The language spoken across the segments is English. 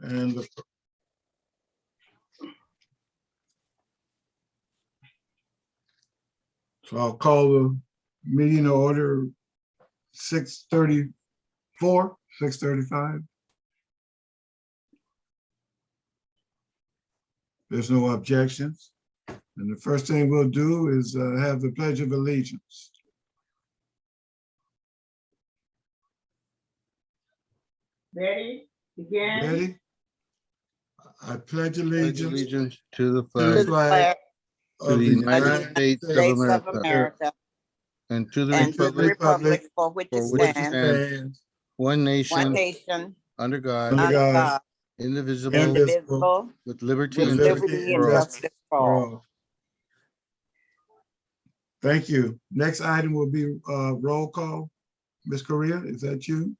And so I'll call the meeting to order 6:34, 6:35. There's no objections. And the first thing we'll do is have the Pledge of Allegiance. Ready? Begin. Ready? I pledge allegiance to the to flag the flag to of the United States of America and to the and to the republic republic for which it for which it stands, stands, one one nation, nation, under God, under under God, God, indivisible, indivisible, with liberty with and liberty justice and for all. justice for all. Thank you. Next item will be roll call. Ms. Correa, is that you?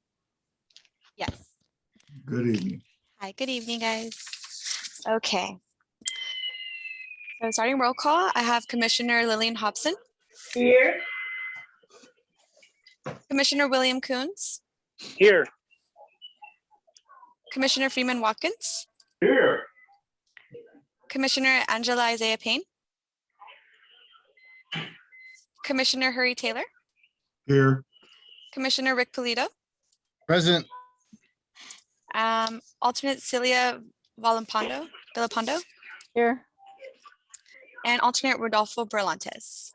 Yes. Good evening. Hi, good evening, guys. Okay. So starting roll call, I have Commissioner Lillian Hobson, Here. Commissioner William Coons, Here. Commissioner Freeman Watkins, Here. Commissioner Angela Isaiah Payne, Commissioner Hurry Taylor, Here. Commissioner Rick Polito, Present. alternate Celia Villapando, Here. and alternate Rodolfo Berlantes.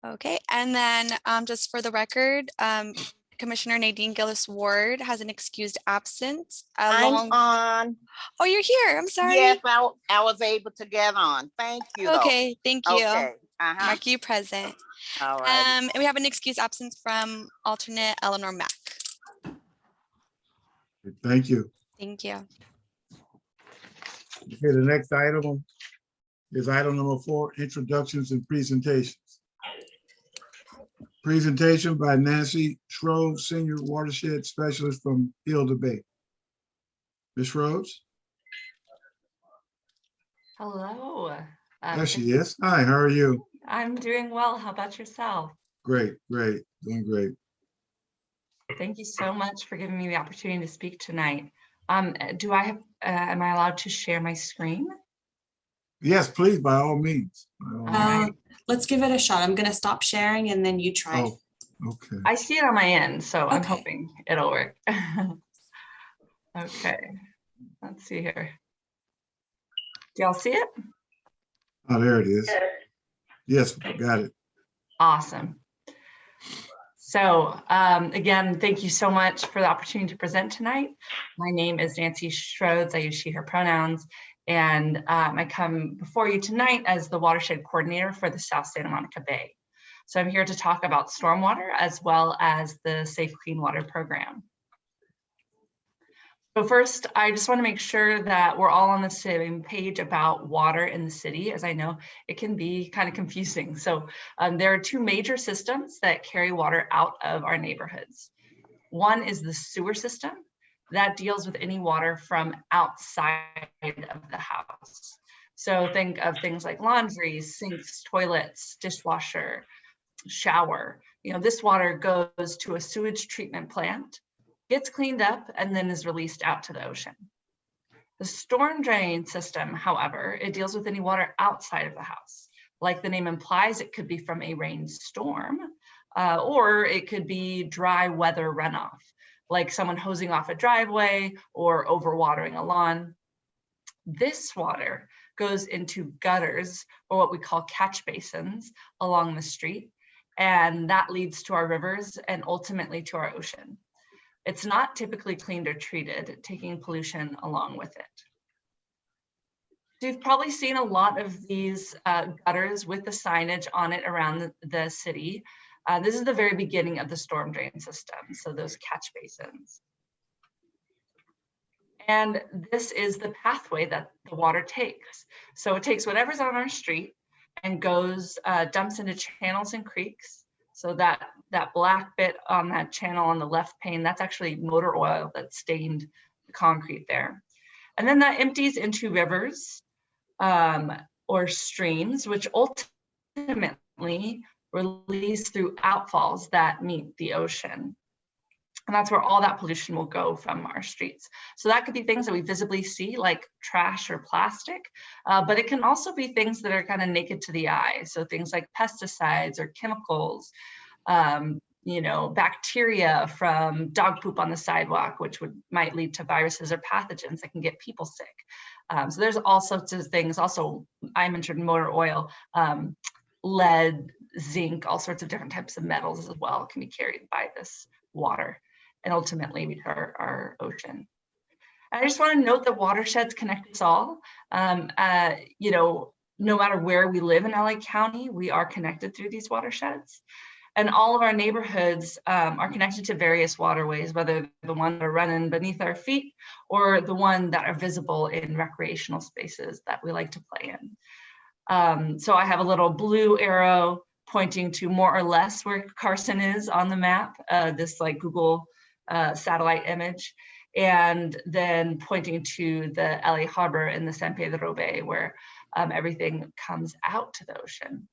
Okay, and then just for the record, Commissioner Nadine Gillis Ward has an excused absence. I'm on. Oh, you're here. I'm sorry. Yes, I was able to get on. Thank you. though. Okay, thank you. Okay. Mark you present. All right. And we have an excused absence from alternate Eleanor Mack. Thank you. Thank you. Okay, the next item is item number 4, introductions and presentations. Presentation by Nancy Schroed, Senior Watershed Specialist from Hilda Bay. Ms. Schroed? Hello. There she is. Hi, how are you? I'm doing well. How about yourself? Great, great, doing great. Thank you so much for giving me the opportunity to speak tonight. Am I allowed to share my screen? Yes, please, by all means. Let's give it a shot. I'm gonna stop sharing and then you try. Oh, okay. I see it on my end, so I'm Okay. hoping it'll work. Okay, let's see here. Do y'all see it? Oh, there it is. Yes, got it. Awesome. So again, thank you so much for the opportunity to present tonight. My name is Nancy Schroeds. I use she, her pronouns. And I come before you tonight as the Watershed Coordinator for the South Santa Monica Bay. So I'm here to talk about stormwater as well as the Safe Clean Water Program. So first, I just want to make sure that we're all on the same page about water in the city, as I know it can be kind of confusing. So there are 2 major systems that carry water out of our neighborhoods. One is the sewer system that deals with any water from outside of the house. So think of things like laundry, sinks, toilets, dishwasher, shower. You know, this water goes to a sewage treatment plant, gets cleaned up, and then is released out to the ocean. The storm drain system, however, it deals with any water outside of the house. Like the name implies, it could be from a rainstorm, or it could be dry weather runoff, like someone hosing off a driveway or overwatering a lawn. This water goes into gutters, or what we call catch basins, along the street, and that leads to our rivers and ultimately to our ocean. It's not typically cleaned or treated, taking pollution along with it. So you've probably seen a lot of these gutters with the signage on it around the city. This is the very beginning of the storm drain system, so those catch basins. And this is the pathway that the water takes. So it takes whatever's on our street and goes, dumps into channels and creeks. So that black bit on that channel on the left pane, that's actually motor oil that stained the concrete there. And then that empties into rivers or streams, which ultimately release through outfalls that meet the ocean. And that's where all that pollution will go from our streets. So that could be things that we visibly see, like trash or plastic, but it can also be things that are kind of naked to the eye. So things like pesticides or chemicals, bacteria from dog poop on the sidewalk, which might lead to viruses or pathogens that can get people sick. So there's all sorts of things. Also, I mentioned motor oil, lead, zinc, all sorts of different types of metals as well can be carried by this water and ultimately reach our ocean. I just want to note that watersheds connect us all. No matter where we live in LA County, we are connected through these watersheds. And all of our neighborhoods are connected to various waterways, whether the ones that are running beneath our feet or the ones that are visible in recreational spaces that we like to play in. So I have a little blue arrow pointing to more or less where Carson is on the map, this like Google satellite image, and then pointing to the LA Harbor in the San Pedro Bay where everything comes out to the ocean.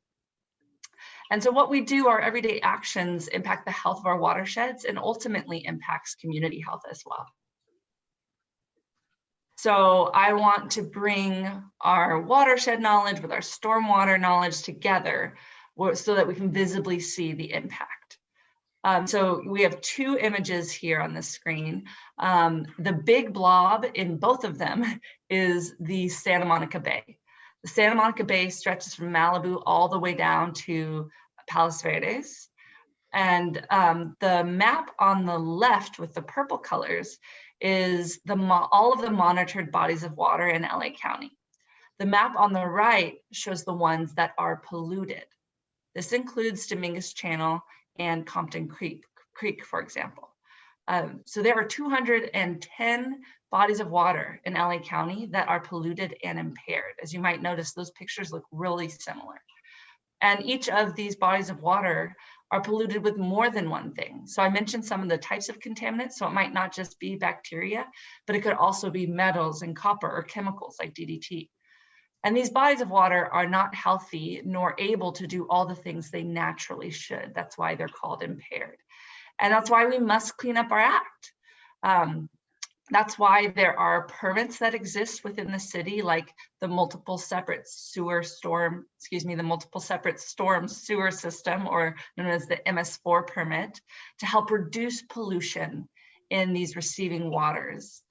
And so what we do, our everyday actions impact the health of our watersheds and ultimately impacts community health as well. So I want to bring our watershed knowledge with our stormwater knowledge together so that we can visibly see the impact. So we have two images here on the screen. The big blob in both of them is the Santa Monica Bay. The Santa Monica Bay stretches from Malibu all the way down to Palos Verdes. And the map on the left with the purple colors is all of the monitored bodies of water in LA County. The map on the right shows the ones that are polluted. This includes Dominguez Channel and Compton Creek, for example. So there are 210 bodies of water in LA County that are polluted and impaired. As you might notice, those pictures look really similar. And each of these bodies of water are polluted with more than one thing. So I mentioned some of the types of contaminants, so it might not just be bacteria, but it could also be metals and copper or chemicals like DDT. And these bodies of water are not healthy nor able to do all the things they naturally should. That's why they're called impaired. And that's why we must clean up our act. That's why there are permits that exist within the city, like the multiple separate storm sewer system, or known as the MS4 permit, to help reduce pollution in these receiving waters.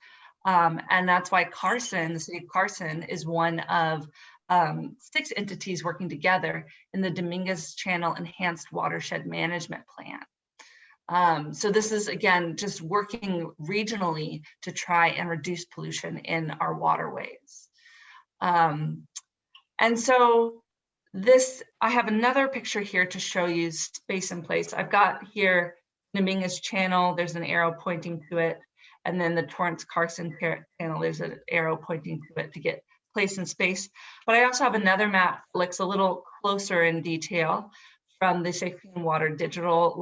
And that's why Carson, the city of Carson, is one of 6 entities working together in the Dominguez Channel Enhanced Watershed Management Plan. So this is, again, just working regionally to try and reduce pollution in our waterways. And so I have another picture here to show you space and place. I've got here Dominguez Channel, there's an arrow pointing to it. And then the Torrance Carson Channel, there's an arrow pointing to it to get place and space. But I also have another map that looks a little closer in detail from the Safe Clean Water Digital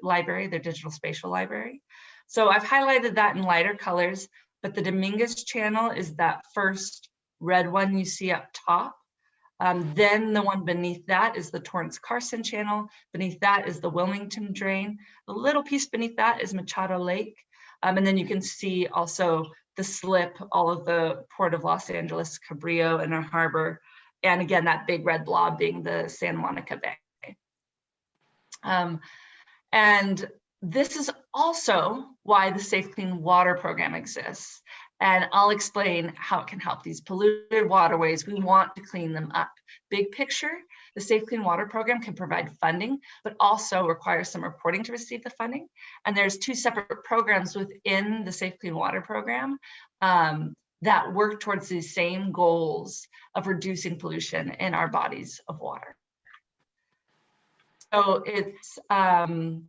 Library, their digital spatial library. So I've highlighted that in lighter colors, but the Dominguez Channel is that first red one you see up top. Then the one beneath that is the Torrance Carson Channel. Beneath that is the Wilmington Drain. The little piece beneath that is Machado Lake. And then you can see also the slip, all of the Port of Los Angeles, Cabrillo, and our harbor. And again, that big red blob being the Santa Monica Bay. And this is also why the Safe Clean Water program exists. And I'll explain how it can help these polluted waterways. We want to clean them up. Big picture, the Safe Clean Water program can provide funding, but also requires some reporting to receive the funding. And there's 2 separate programs within the Safe Clean Water program that work towards the same goals of reducing pollution in our bodies of water. So it's the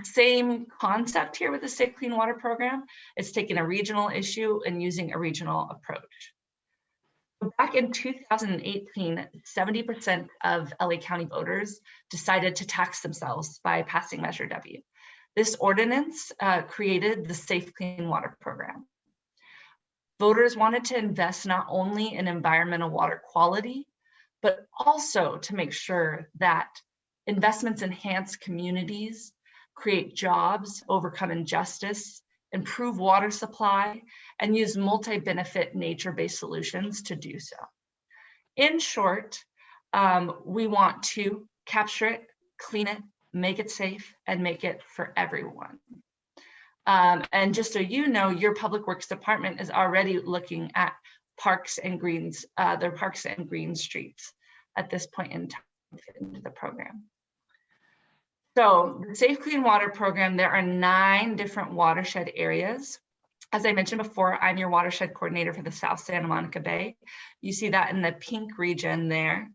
same concept here with the Safe Clean Water program. It's taking a regional issue and using a regional approach. Back in 2018, 70% of LA County voters decided to tax themselves by passing Measure W. This ordinance created the Safe Clean Water program. Voters wanted to invest not only in environmental water quality, but also to make sure that investments enhance communities, create jobs, overcome injustice, improve water supply, and use multi-benefit nature-based solutions to do so. In short, we want to capture it, clean it, make it safe, and make it for everyone. And just so you know, your Public Works Department is already looking at parks and greens, their parks and green streets at this point in time into the program. So the Safe Clean Water Program, there are 9 different watershed areas. As I mentioned before, I'm your watershed coordinator for the South Santa Monica Bay. You see that in the pink region there.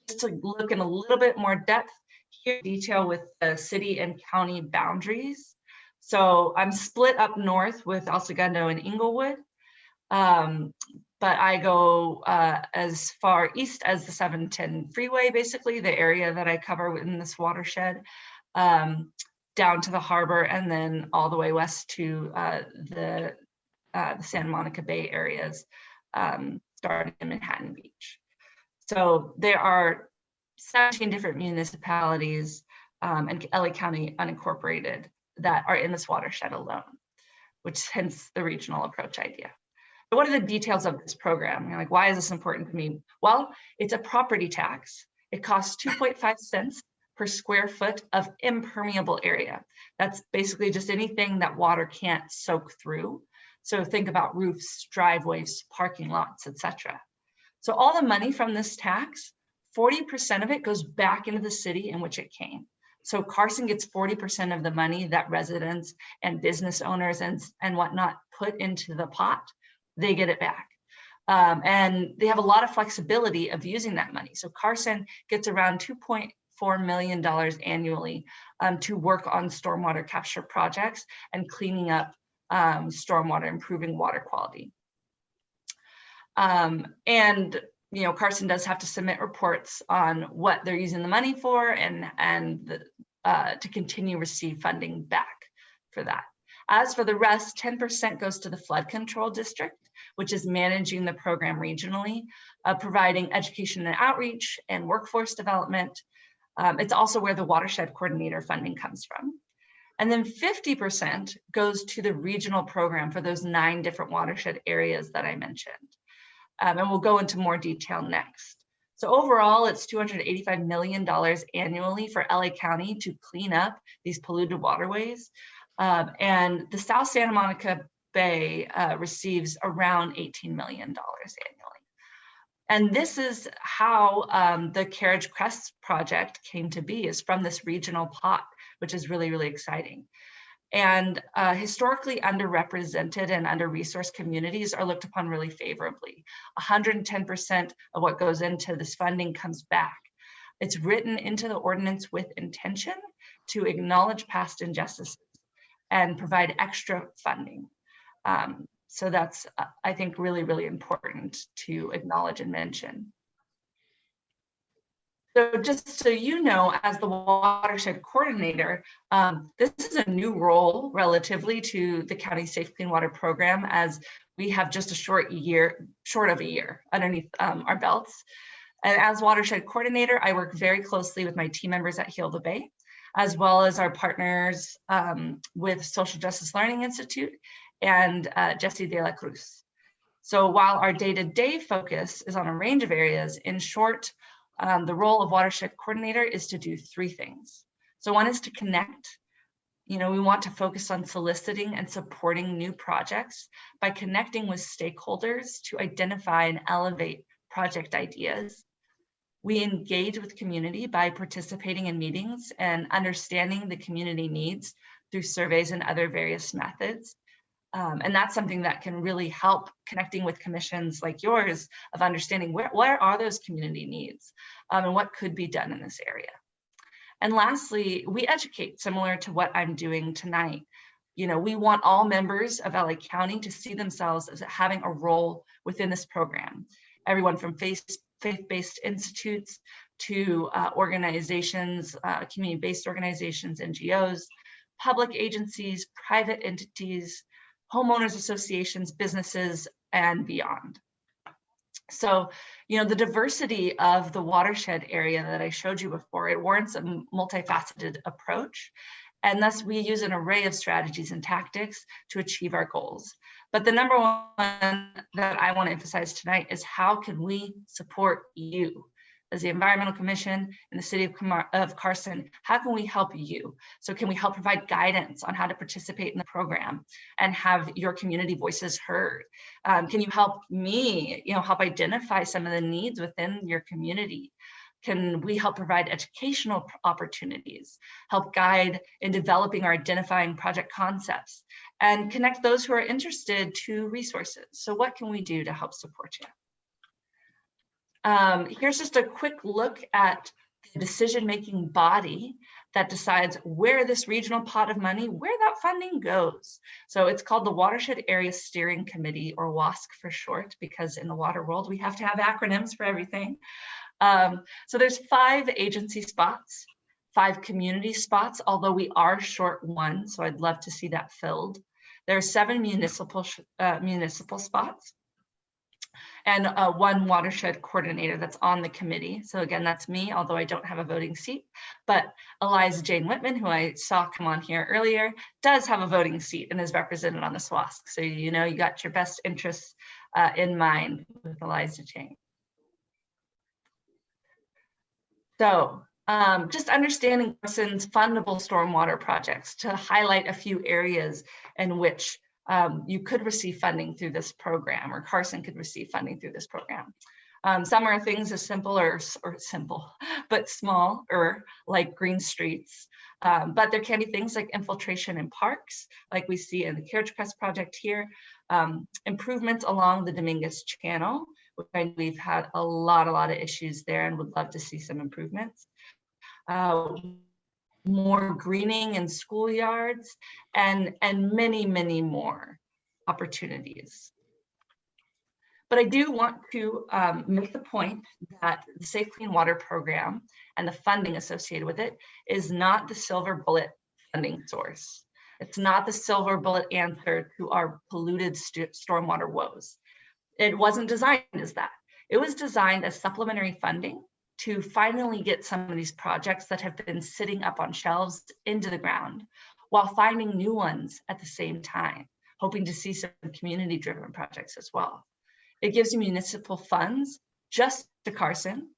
Just to look in a little bit more depth, here detail with the city and county boundaries. So I'm split up north with El Segundo and Inglewood, but I go as far east as the 710 freeway, basically the area that I cover within this watershed, down to the harbor, and then all the way west to the Santa Monica Bay areas, starting in Manhattan Beach. So there are 17 different municipalities and LA County unincorporated that are in this watershed alone, which hence the regional approach idea. But what are the details of this program? You're like, why is this important to me? Well, it's a property tax. It costs 2.5 cents per square foot of impermeable area. That's basically just anything that water can't soak through. So think about roofs, driveways, parking lots, etc. So all the money from this tax, 40% of it goes back into the city in which it came. So Carson gets 40% of the money that residents and business owners and whatnot put into the pot. They get it back. And they have a lot of flexibility of using that money. So Carson gets around $2.4 million annually to work on stormwater capture projects and cleaning up stormwater, improving water quality. And you know, Carson does have to submit reports on what they're using the money for and to continue receive funding back for that. As for the rest, 10% goes to the flood control district, which is managing the program regionally, providing education and outreach and workforce development. It's also where the Watershed Coordinator funding comes from. And then 50% goes to the regional program for those 9 different watershed areas that I mentioned. And we'll go into more detail next. So overall, it's $285 million annually for LA County to clean up these polluted waterways. And the South Santa Monica Bay receives around $18 million annually. And this is how the Carriage Crest project came to be, is from this regional pot, which is really, really exciting. And historically underrepresented and under-resourced communities are looked upon really favorably. 110% of what goes into this funding comes back. It's written into the ordinance with intention to acknowledge past injustices and provide extra funding. So that's, I think, really, really important to acknowledge and mention. So just so you know, as the Watershed Coordinator, this is a new role relatively to the County Safe Clean Water Program, as we have just a short of a year underneath our belts. And as Watershed Coordinator, I work very closely with my team members at Heal the Bay, as well as our partners with Social Justice Learning Institute and Jesse de la Cruz. So while our day-to-day focus is on a range of areas, in short, the role of Watershed Coordinator is to do 3 things. So one is to connect. You know, we want to focus on soliciting and supporting new projects by connecting with stakeholders to identify and elevate project ideas. We engage with community by participating in meetings and understanding the community needs through surveys and other various methods. And that's something that can really help connecting with commissions like yours of understanding where are those community needs and what could be done in this area. And lastly, we educate, similar to what I'm doing tonight. You know, we want all members of LA County to see themselves as having a role within this program. Everyone from faith-based institutes to organizations, community-based organizations, NGOs, public agencies, private entities, homeowners associations, businesses, and beyond. So, you know, the diversity of the watershed area that I showed you before, it warrants a multifaceted approach. And thus we use an array of strategies and tactics to achieve our goals. But the number one that I want to emphasize tonight is how can we support you? As the Environmental Commission in the city of Carson, how can we help you? So can we help provide guidance on how to participate in the program and have your community voices heard? Can you help me, help identify some of the needs within your community? Can we help provide educational opportunities, help guide in developing or identifying project concepts, and connect those who are interested to resources? So what can we do to help support you? Here's just a quick look at the decision-making body that decides where this regional pot of money, where that funding goes. So it's called the Watershed Area Steering Committee, or WASC for short, because in the water world, we have to have acronyms for everything. So there's 5 agency spots, 5 community spots, although we are short 1, so I'd love to see that filled. There are 7 municipal spots, and 1 watershed coordinator that's on the committee. So again, that's me, although I don't have a voting seat, but Eliza Jane Whitman, who I saw come on here earlier, does have a voting seat and is represented on the SWASC. So you got your best interests in mind with Eliza Jane. So just understanding Carson's fundable stormwater projects, to highlight a few areas in which you could receive funding through this program, or Carson could receive funding through this program. Some are things as simple or simple, but small, or like green streets. But there can be things like infiltration in parks, like we see in the Carriage Crest project here, improvements along the Dominguez Channel, which we've had a lot of issues there and would love to see some improvements. More greening in schoolyards, and many more opportunities. But I do want to make the point that the Safe Clean Water Program and the funding associated with it is not the silver bullet funding source. It's not the silver bullet answer to our polluted stormwater woes. It wasn't designed as that. It was designed as supplementary funding to finally get some of these projects that have been sitting up on shelves into the ground, while finding new ones at the same time, hoping to see some community-driven projects as well. It gives you municipal funds just to Carson,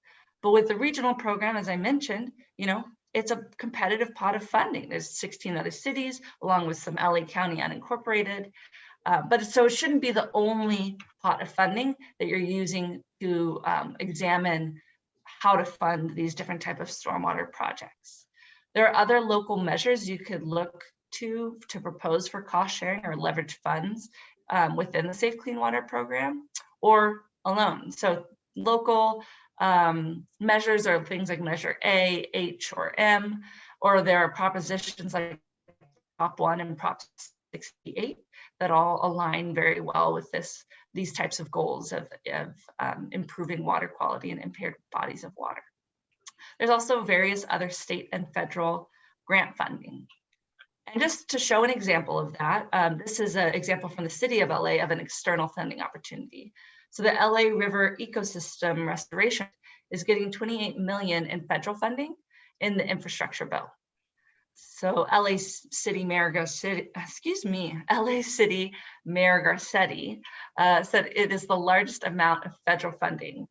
but with the regional program, as I mentioned, it's a competitive pot of funding. There's 16 other cities, along with some LA County unincorporated. So it shouldn't be the only pot of funding that you're using to examine how to fund these different types of stormwater projects. There are other local measures you could look to propose for cost sharing or leverage funds within the Safe Clean Water Program, or alone. So local measures are things like Measure A, H, or M, or there are propositions like Prop 1 and Prop 68 that all align very well with these types of goals of improving water quality in impaired bodies of water. There's also various other state and federal grant funding. And just to show an example of that, this is an example from the city of LA of an external funding opportunity. So the LA River Ecosystem Restoration is getting $28 million in federal funding in the infrastructure bill. So LA City Mayor Garcetti said it is the largest amount of federal funding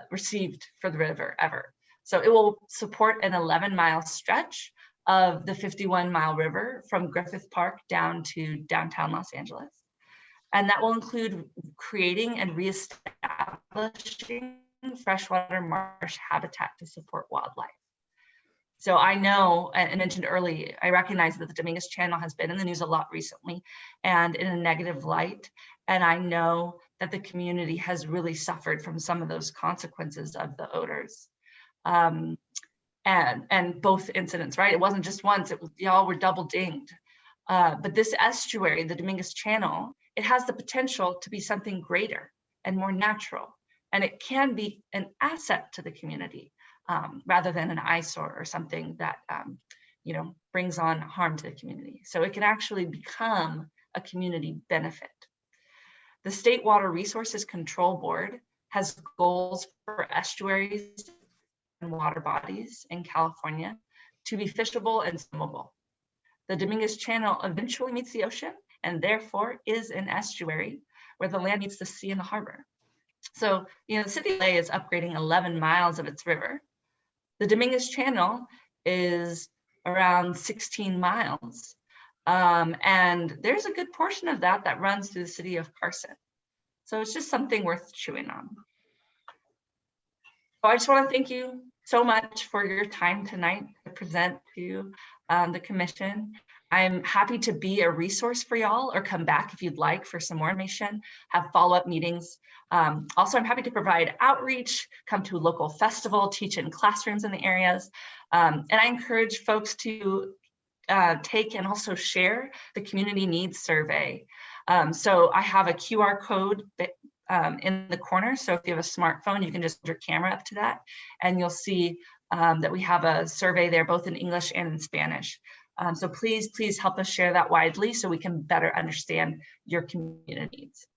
received for the river ever. So it will support an 11-mile stretch of the 51-mile river from Griffith Park down to downtown Los Angeles. And that will include creating and reestablishing freshwater marsh habitat to support wildlife. So I know, and mentioned earlier, I recognize that the Dominguez Channel has been in the news a lot recently and in a negative light. And I know that the community has really suffered from some of those consequences of the odors. And both incidents, right? It wasn't just once, y'all were double dinged. But this estuary, the Dominguez Channel, it has the potential to be something greater and more natural. And it can be an asset to the community. Rather than an eyesore or something that brings on harm to the community. So it can actually become a community benefit. The State Water Resources Control Board has goals for estuaries and water bodies in California to be fishable and swimmable. The Dominguez Channel eventually meets the ocean and therefore is an estuary where the land meets the sea and the harbor. So, the city of LA is upgrading 11 miles of its river. The Dominguez Channel is around 16 miles. And there's a good portion of that that runs through the city of Carson. So it's just something worth chewing on. So I just want to thank you so much for your time tonight to present to the commission. I'm happy to be a resource for y'all, or come back if you'd like for some more information, have follow-up meetings. Also, I'm happy to provide outreach, come to a local festival, teach in classrooms in the areas. And I encourage folks to take and also share the community needs survey. So I have a QR code in the corner. So if you have a smartphone, you can just put your camera up to that and you'll see that we have a survey there, both in English and in Spanish. So please help us share that widely so we can better understand your community needs.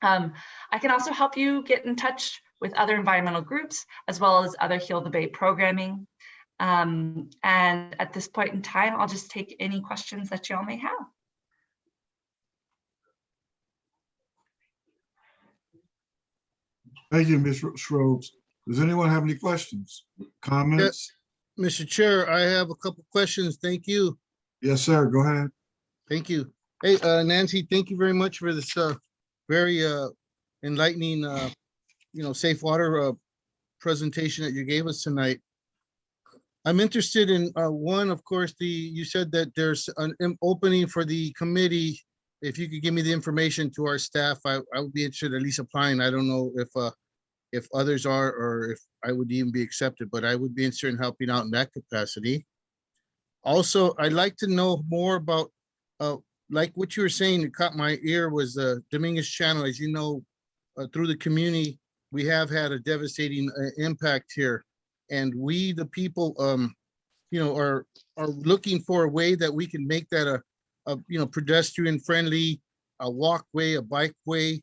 I can also help you get in touch with other environmental groups, as well as other Heal the Bay programming. And at this point in time, I'll just take any questions that y'all may have. Thank you, Ms. Schroves. Does anyone have any questions, comments? Mr. Chair, I have a couple questions. Thank you. Yes, sir. Go ahead. Thank you. Hey, Nancy, thank you very much for this very enlightening, safe water presentation that you gave us tonight. I'm interested in one, of course, you said that there's an opening for the committee. If you could give me the information to our staff, I would be interested at least applying. I don't know if others are, or if I would even be accepted, but I would be interested in helping out in that capacity. Also, I'd like to know more about, like what you were saying, it caught my ear, was the Dominguez Channel. As you know, through the community, we have had a devastating impact here. And we, the people, are looking for a way that we can make that a pedestrian friendly, a walkway, a bikeway,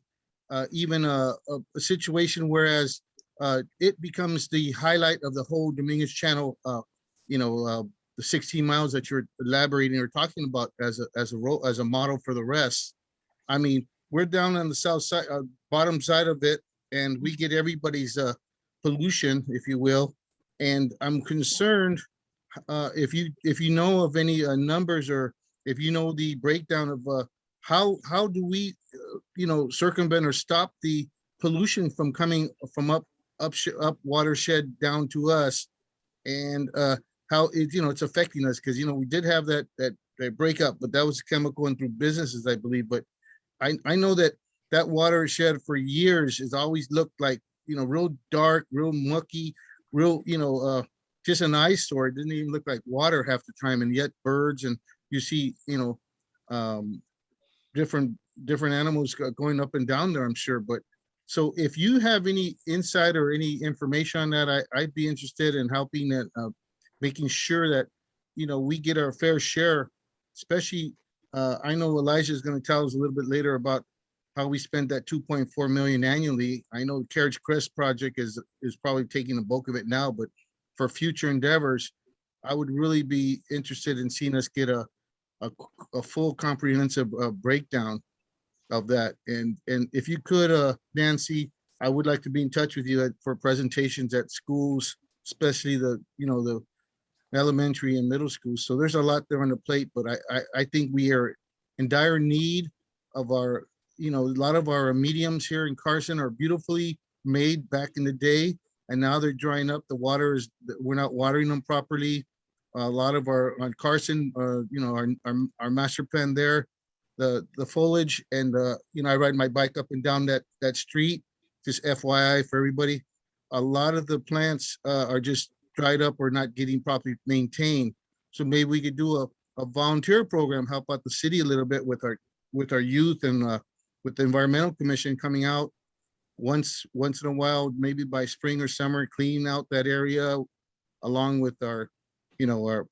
even a situation whereas it becomes the highlight of the whole Dominguez Channel, the 16 miles that you're elaborating or talking about as a model for the rest. I mean, we're down on the south side, bottom side of it, and we get everybody's pollution, if you will. And I'm concerned if you know of any numbers, or if you know the breakdown of how do we circumvent or stop the pollution from coming from up watershed down to us, and how it's affecting us, because we did have that breakup, but that was chemical and through businesses, I believe. But I know that watershed for years has always looked like real dark, real mucky, real just an eyesore. It didn't even look like water half the time, and yet birds, and you see different animals going up and down there, I'm sure. But so if you have any insight or any information on that, I'd be interested in helping that, making sure that we get our fair share. Especially I know Elijah is going to tell us a little bit later about how we spent that 2.4 million annually. I know the Carriage Crest project is probably taking the bulk of it now, but for future endeavors, I would really be interested in seeing us get a full comprehensive breakdown of that. And if you could, Nancy, I would like to be in touch with you for presentations at schools, especially the elementary and middle schools. So there's a lot there on the plate, but I think we are in dire need of our, a lot of our mediums here in Carson are beautifully made back in the day, and now they're drying up. The water we're not watering them properly. A lot of our on Carson, our master plan there, the foliage, and I ride my bike up and down that street. Just FYI for everybody, a lot of the plants are just dried up or not getting properly maintained. So maybe we could do a volunteer program, help out the city a little bit with our youth, and with the Environmental Commission coming out once in a while, maybe by spring or summer, cleaning out that area, along with our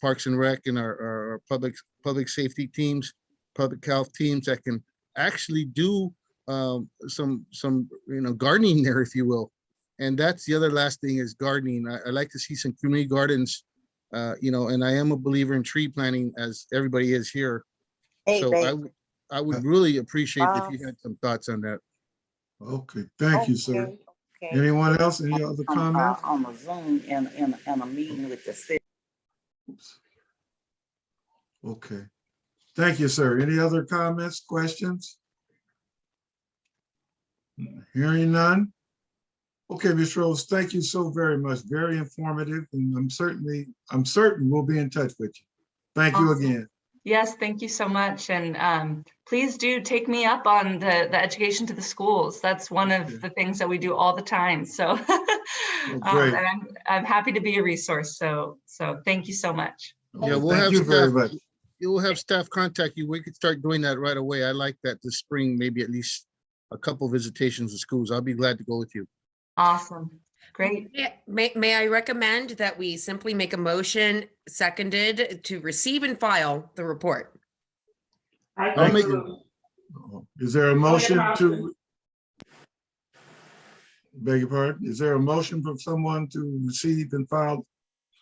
Parks and Rec and our public safety teams, public health teams that can actually do some gardening there, if you will. And that's the other last thing is gardening. I like to see some community gardens You know, and I am a believer in tree planting, as everybody is here. Hey, So babe. I would really appreciate if you Boss. had some thoughts on that. Okay, thank you, sir. Okay, okay. Anyone else? Any other comments? On a Zoom in a meeting with the city. Oops. Okay. Thank you, sir. Any other comments, questions? Hearing none? Okay, Ms. Rose, thank you so very much. Very informative, and I'm certain we'll be in touch with you. Thank you Awesome. again. Yes, thank you so much. And please do take me up on the education to the schools. That's one Okay. of the things that we do all the time. So Great. and I'm happy to be a resource. So thank you so much. Yeah, we'll Thank have you very staff, much. you'll have staff contact you. We could start doing that right away. I like that this spring, maybe at least a couple visitations to schools. I'll be glad to go with you. Awesome. Great. May I recommend that we simply make a motion seconded to receive and file the report? I'll make, Is there a motion to? Beg your pardon? Is there a motion from someone to receive and file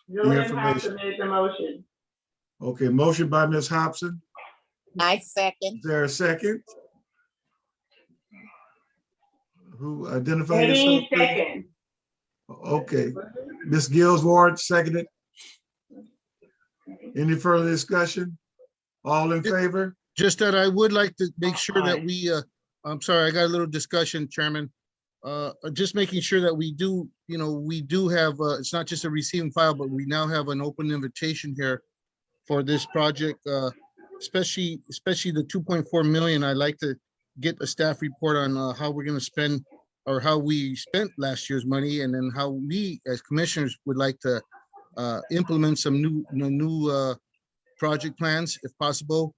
the information? Made the motion. Okay, motion by Ms. Hobson. I second. Is there a second? Who identify yourself? please? Second. Okay, Ms. Gills Ward seconded. Any further discussion? All in favor? just that I would like to make sure that we, I'm sorry, I got a little discussion, Chairman. Just making sure that we do, we do have, it's not just a receiving file, but we now have an open invitation here for this project, especially the 2.4 million. I'd like to get a staff report on how we're going to spend, or how we spent last year's money, and then how we as commissioners would like to implement some new project plans, if possible,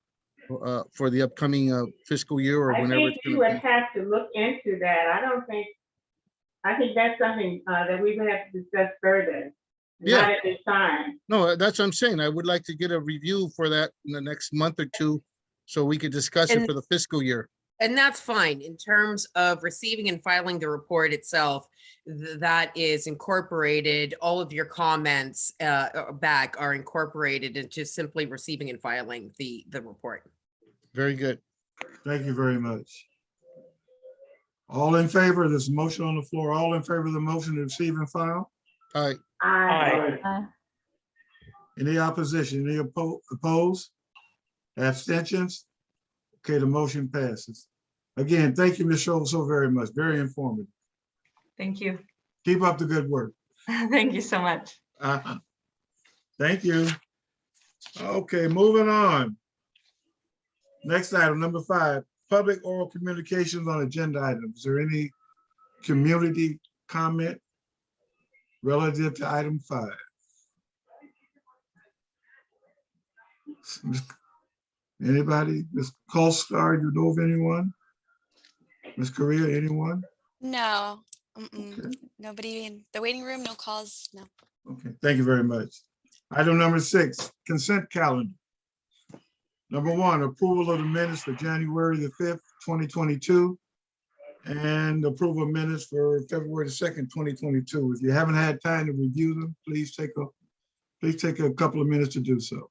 for the upcoming fiscal year, or whenever I it's think you going would to have to look into that. I think that's something that we would have to discuss further. Yeah. Not at this time. be. No, that's what I'm saying. I would like to get a review for that in the next month or two, so we could discuss it And- for the fiscal year. And that's fine. In terms of receiving and filing the report itself, that is incorporated, all of your comments back are incorporated into simply receiving and filing the report. Very good. Thank you very much. All in favor, there's a motion on the floor. All in favor of the motion to receive and file? All right. Aye. Any opposition? Any opposed? Abstentions? Okay, the motion passes. Again, thank you, Ms. Schultz, so very much. Very informative. Thank you. Keep up the good work. Thank you so much. Thank you. Okay, moving on. Next item, number 5, public oral communications on agenda items. Is there any community comment relative to item 5? Anybody? Ms. Colstar, you know of anyone? Ms. Correa, anyone? No, Okay. nobody in the waiting room, no calls, no. Okay, thank you very much. Item number 6, consent calendar. Number 1, approval of the minutes for January the 5th, 2022, and approval of minutes for February the 2nd, 2022. If you haven't had time to review them, please take a couple of minutes to do so.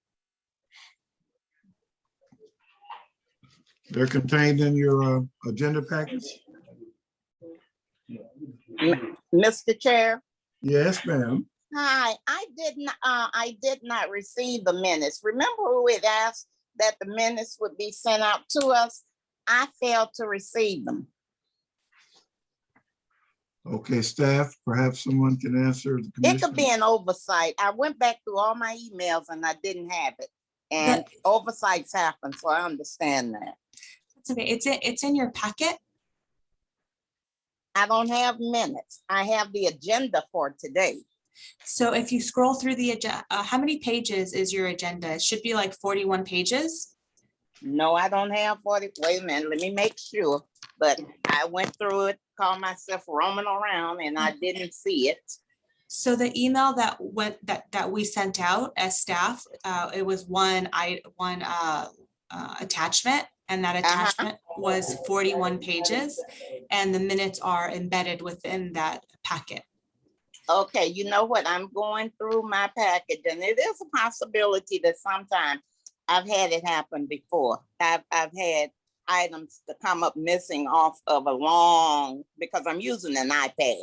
They're contained in your agenda package. Mr. Chair, Yes, ma'am. hi, I did not receive the minutes. Remember we had asked that the minutes would be sent out to us? I failed to receive them. Okay, staff, perhaps someone can answer the It could be commission. an oversight. I went back through all my emails and I didn't have it. And oversights happen, so I understand that. It's okay. It's in your packet. I don't have minutes. I have the agenda for today. So if you scroll through the agenda, how many pages is your agenda? It should be like 41 pages. No, I don't have 40. Wait a minute, let me make sure. But I went through it, called myself roaming around, and I didn't see it. So the email that we sent out as staff, it was one attachment, and that attachment was 41 pages, and the minutes are embedded within that packet. Okay, you know what? I'm going through my package and it is a possibility that sometimes I've had it happen before. I've had items to come up missing off of a long, because I'm using an iPad.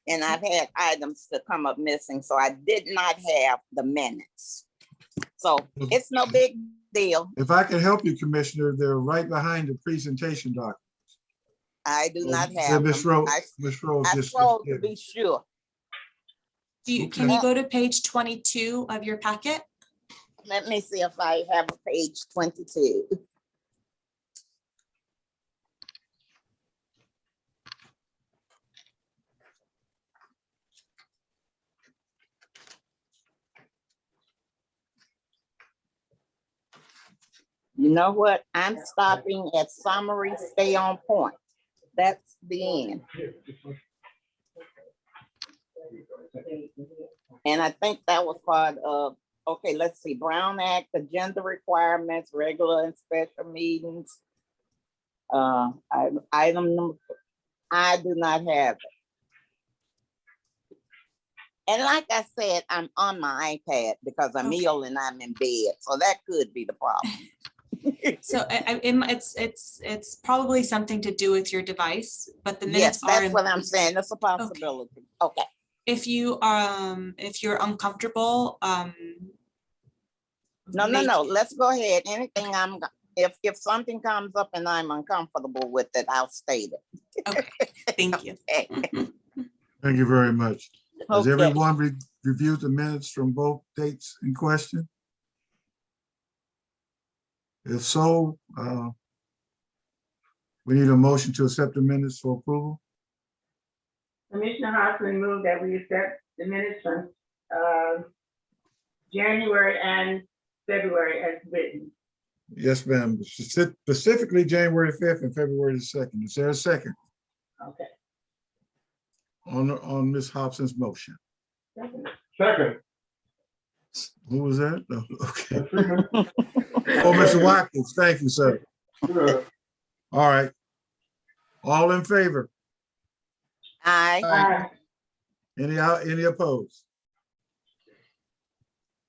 And I've had items to come up missing, so I did not have the minutes. So it's no big deal. If I can help you, Commissioner, they're right behind the presentation document. I do not Yeah, have Ms. them. Rose, I Ms. Rose just. scrolled to be sure. Can you go to page 22 of your packet? Let me see if I have a page 22. You know what? I'm stopping at summary, stay on point. That's the end. And I think that was part of, okay, let's see, Brown Act, agenda requirements, regular and special meetings. Item number, I do not have it. And like I said, I'm on my iPad because I'm ill and I'm in bed, so that could be the problem. So it's probably something to do with your device, but the Yes, minutes are. that's what I'm saying. It's a possibility. Okay. If you're uncomfortable, No. Let's go ahead. Anything if something comes up and I'm uncomfortable with it, I'll state it. Okay, thank you. Thank you very much. Has Okay. everyone reviewed the minutes from both dates in question? If so, we need a motion to accept the minutes for approval. Commissioner Hopkins moved that we accept the minutes from January and February as written. Yes, ma'am. Specifically January 5th and February the 2nd. Is there a second Okay. on Ms. Hobson's motion? Second. Who was that? No, okay. Oh, Mr. Watkins, thank you, sir. All right. All in favor? Aye. Any opposed?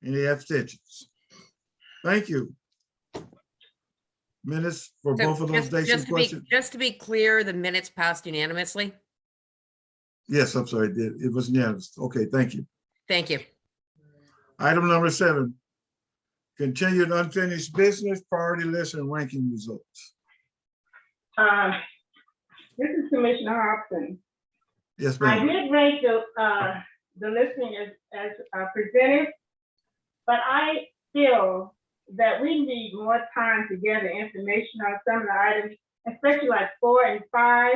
Any abstentions? Thank you. Minutes for So both of those dates in question? just to be clear, the minutes passed unanimously. Yes, I'm sorry, it was unanimous. Okay, thank you. Thank you. Item number 7, continued unfinished business, priority list and ranking results. This is Commissioner Hopkins. Yes, I ma'am. did rate the listing as presented, but I feel that we need more time to gather information on some of the items, especially like 4 and 5,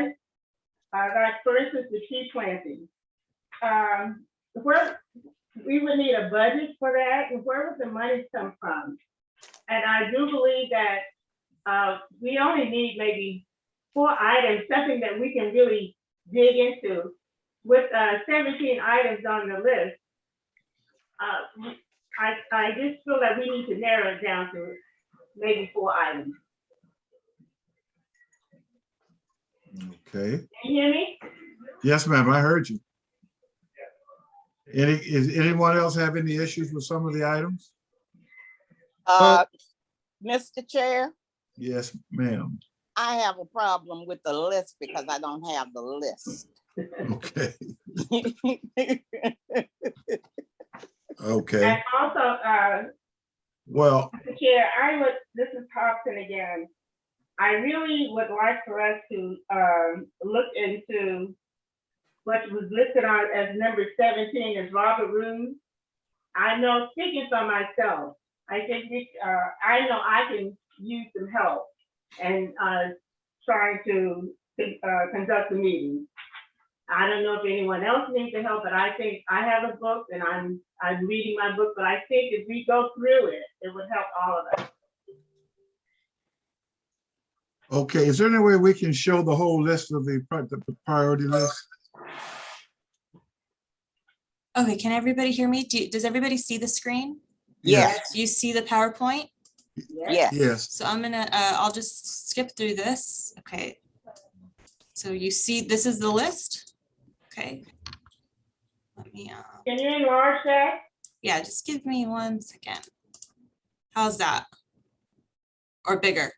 like for instance, the tree planting. Where we would need a budget for that, and where would the money come from? And I do believe that we only need maybe 4 items, something that we can really dig into. With 17 items on the list, I just feel that we need to narrow it down to maybe 4 items. Okay. Can you hear me? Yes, ma'am, I heard you. Is anyone else have any issues with some of the items? Mr. Chair, Yes, ma'am. I have a problem with the list because I don't have the list. Okay. Okay. And also, Well, Mr. Chair, this is Thompson again. I really would like for us to look into what was listed on as number 17 as Robert Rules. I know, speaking for myself, I think I know I can use some help and trying to conduct the meeting. I don't know if anyone else needs the help, but I think I have a book and I'm reading my book, but I think if we go through it, it would help all of us. okay, is there any way we can show the whole list of the priority list? Okay, can everybody hear me? Does everybody see the screen? Yes. Do you see the PowerPoint? Yes. Yes. So I'm gonna, I'll just skip through this. Okay. So you see, this is the list. Okay. Let me, Can you enlarge that? yeah, just give me 1 second. How's that? Or bigger?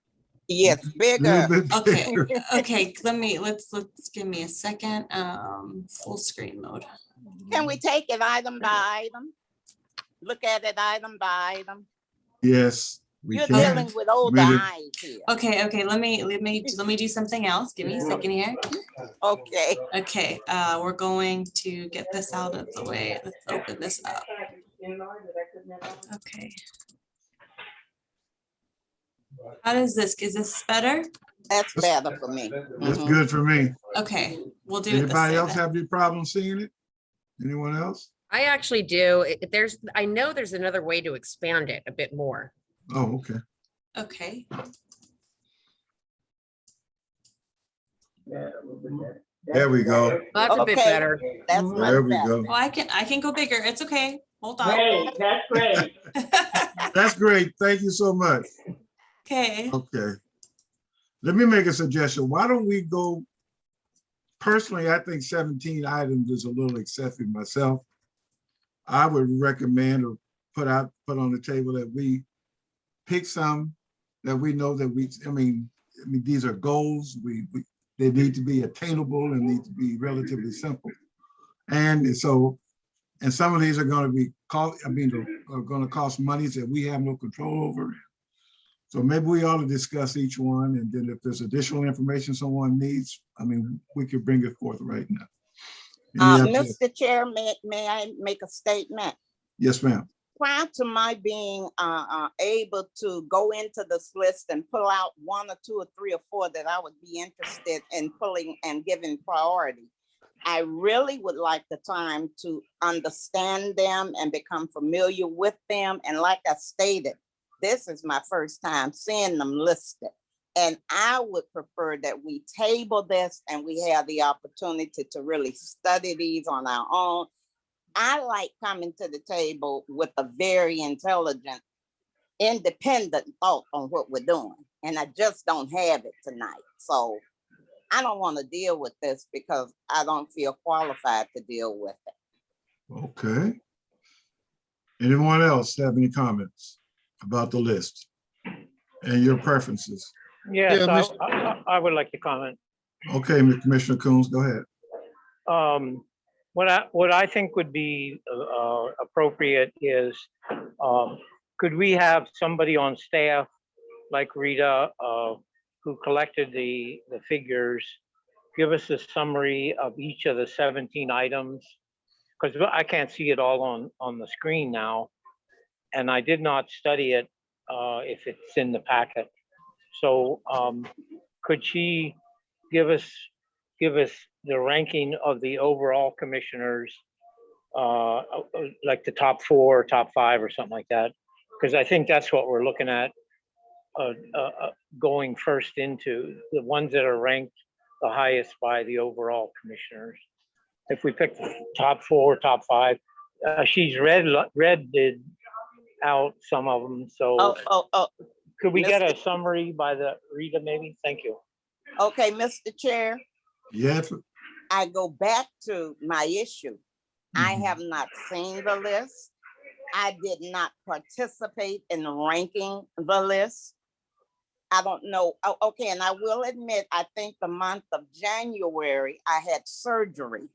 Yes, A bigger. little bit Okay, bigger. okay, let's give me a second. Full screen mode. Can we take it item by item? Look at it item by item. Yes, we You're can. dealing with older With it. eyes here. Okay, let me do something else. Give me a second here. Okay. Okay, we're going to get this out of the way. Let's open this up. Okay. How does this, is this better? That's better for me. That's Mhm. good for me. Okay, we'll do it this Anybody way else then. have any problem seeing it? Anyone else? I actually do. I know there's another way to expand it a bit more. Oh, okay. Okay, There we go. That's a bit Okay. better. That's There much we better. go. well, I can go bigger. It's okay. Hold on. Great, that's great. That's great. Thank you so much. Okay, Okay. Let me make a suggestion. Why don't we go, personally, I think 17 items is a little excessive myself. I would recommend or put on the table that we pick some that we know that I mean, these are goals. They need to be attainable and need to be relatively simple. And so, and some of these are going to be are going to cost money that we have no control over. So maybe we ought to discuss each one, and then if there's additional information someone needs, I mean, we could bring it forth right now. Any objection? Mr. Chair, may I make a statement? Yes, ma'am. Prior to my being able to go into this list and pull out 1 or 2 or 3 or 4 that I would be interested in pulling and giving priority, I really would like the time to understand them and become familiar with them. And like I stated, this is my first time seeing them listed. And I would prefer that we table this and we have the opportunity to really study these on our own. I like coming to the table with a very intelligent, independent thought on what we're doing. And I just don't have it tonight. So I don't want to deal with this because I don't feel qualified to deal with it. Okay. Anyone else have any comments about the list and your preferences? Yes, Yeah, I would like to comment. Okay, Commissioner Coons, go ahead. What I think would be appropriate is, could we have somebody on staff like Rita, who collected the figures, give us a summary of each of the 17 items? Because I can't see it all on the screen now, and I did not study it if it's in the packet. So could she give us the ranking of the overall commissioners, like the top 4 or top 5 or something like that? Because I think that's what we're looking at, going first into the ones that are ranked the highest by the overall commissioners. If we pick the top 4, top 5, she's read out some of them. So could we get a summary by the Rita maybe? Thank you. Okay, Mr. Chair. Yes. I go back to my issue. I Mhm. have not seen the list. I did not participate in ranking the list. I don't know. Oh, okay, and I will admit, I think the month of January, I had surgery.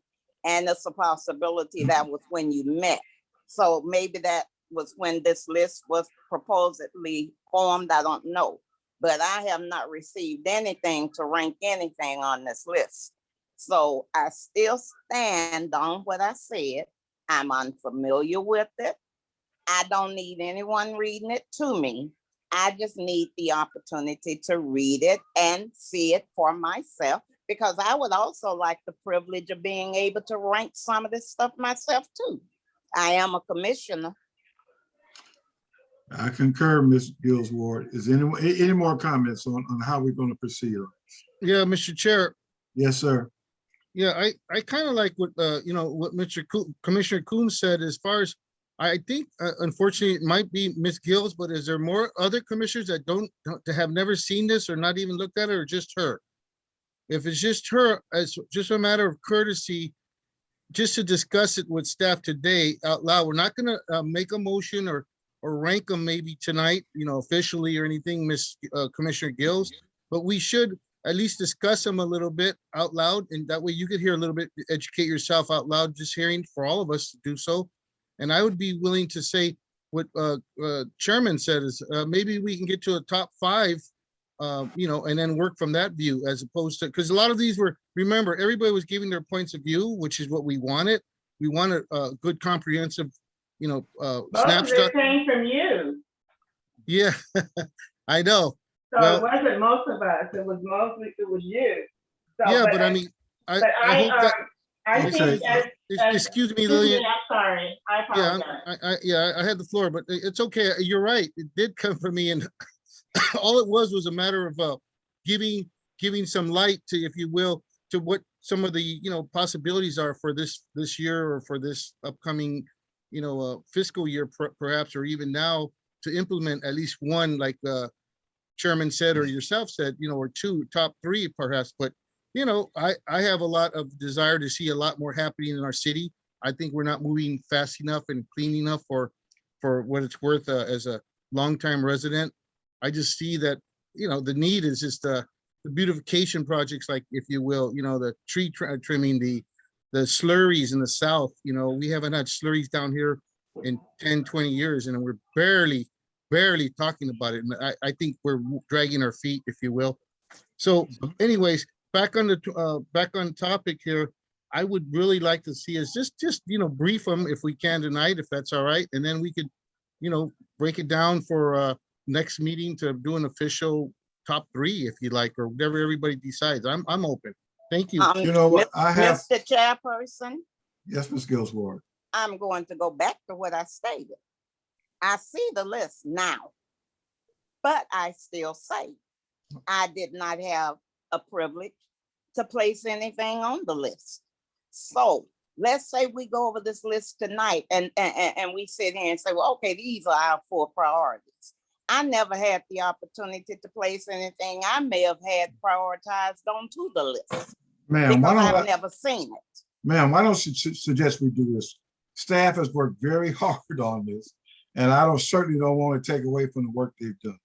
And it's a possibility that was when you met. So maybe that was when this list was supposedly formed. I don't know. But I have not received anything to rank anything on this list. So I still stand on what I said. I'm unfamiliar with it. I don't need anyone reading it to me. I just need the opportunity to read it and see it for myself, because I would also like the privilege of being able to rank some of this stuff myself too. I am a commissioner. I concur, Ms. Gills Ward. Is any more comments on how we're going to proceed? Yeah, Mr. Chair. Yes, sir. Yeah, I kind of like what what Commissioner Coons said. As far as I think, unfortunately, it might be Ms. Gills, but is there more other commissioners that have never seen this or not even looked at it, or just her? If it's just her, it's just a matter of courtesy. just to discuss it with staff today out loud. We're not gonna make a motion or rank them maybe tonight, officially or anything, Commissioner Gills, but we should at least discuss them a little bit out loud, and that way you could hear a little bit, educate yourself out loud, just hearing for all of us to do so. And I would be willing to say what Chairman said is maybe we can get to a top 5, and then work from that view, as opposed to, because a lot of these were, remember, everybody was giving their points of view, which is what we wanted. We wanted a good comprehensive, Most of it snapshot. came from you. Yeah, I know. So Well, it wasn't most of us, it was you. So, yeah, but I mean, I hope that, I think excuse me, excuse Lillian. me, I'm sorry, I Yeah, apologize. I had the floor, but it's okay. You're right. It did come from me, and all it was a matter of giving some light to, if you will, to what some of the possibilities are for this year, or for this upcoming fiscal year, perhaps, or even now, to implement at least one, like Chairman said, or yourself said, or 2, top 3 perhaps. But I have a lot of desire to see a lot more happening in our city. I think we're not moving fast enough and clean enough for what it's worth as a longtime resident. I just see that the need is just the beautification projects, like, if you will, the tree trimming, the slurries in the south. We haven't had slurries down here in 10, 20 years, and we're barely talking about it. And I think we're dragging our feet, if you will. So anyways, back on topic here, I would really like to see us just brief them if we can tonight, if that's all right. And then we could, break it down for next meeting to do an official top 3, if you like, or whatever everybody decides. I'm open. Thank you. You know what? I have, Mr. Chairperson, yes, Ms. Gills Ward. I'm going to go back to what I stated. I see the list now, but I still say I did not have a privilege to place anything on the list. So let's say we go over this list tonight and we sit here and say, well, okay, these are our 4 priorities. I never had the opportunity to place anything I may have had prioritized onto the list, Ma'am, because I've never seen it. Ma'am, why don't you suggest we do this? Staff has worked very hard on this, and I certainly don't want to take away from the work they've done.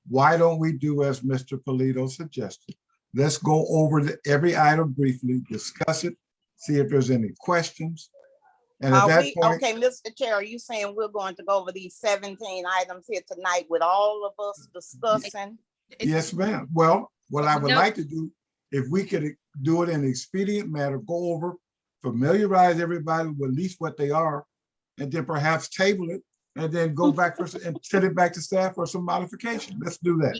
Why don't we do as Mr. Polito suggested? Let's go over every item briefly, discuss it, see if there's any questions. And at that point, okay, Mr. Chair, are you saying we're going to go over these 17 items here tonight with all of us discussing? yes, ma'am. Well, what I would No. like to do, if we could do it in an expedient manner, go over, familiarize everybody with at least what they are, and then perhaps table it, and then go back and send it back to staff for some modification. Let's do that.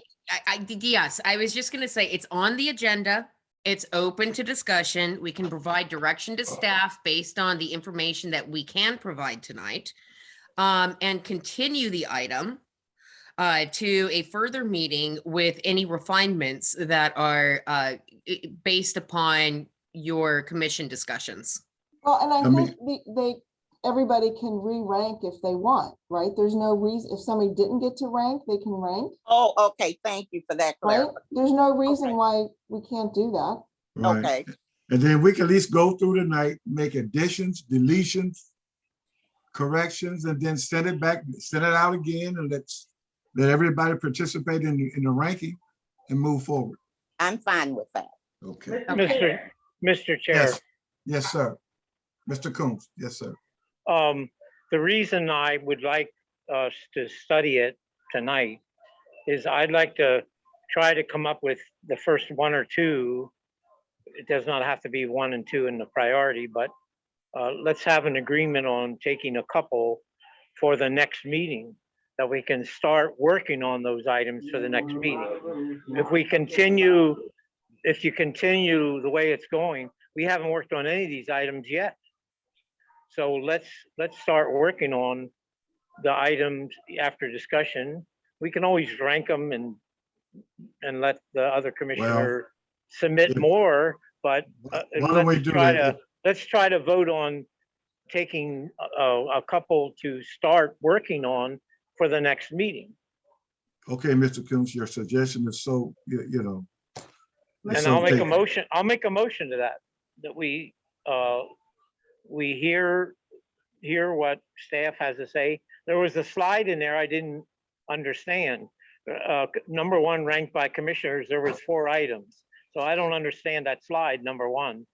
Yes, I was just gonna say, it's on the agenda. It's open to discussion. We can provide direction to staff based on the information that we can provide tonight, and continue the item to a further meeting with any refinements that are based upon your commission discussions. Well, and I I mean- think everybody can re-rank if they want, right? There's no reason, if somebody didn't get to rank, they can rank, Oh, okay, thank you for that right? clarification. There's no reason Okay. why we can't do that. Right. Okay, And then we can at least go through tonight, make additions, deletions, corrections, and then send it back, send it out again, and let everybody participate in the ranking and move forward. I'm fine with that. Okay. Mr. Chair, Yes, yes, sir. Mr. Coombs, yes, sir. the reason I would like us to study it tonight is I'd like to try to come up with the first 1 or 2. It does not have to be 1 and 2 in the priority, but let's have an agreement on taking a couple for the next meeting, that we can start working on those items for the next meeting. If you continue the way it's going, we haven't worked on any of these items yet. So let's start working on the items after discussion. We can always rank them and let the other commissioner submit if- more, but Why don't we do that? let's try to vote on taking a couple to start working on for the next meeting. Okay, Mr. Coombs, your suggestion is so, And so I'll make a take- motion to that we we hear what staff has to say. There was a slide in there I didn't understand. Number one, ranked by commissioners, there was 4 items. So I don't understand that slide, number one.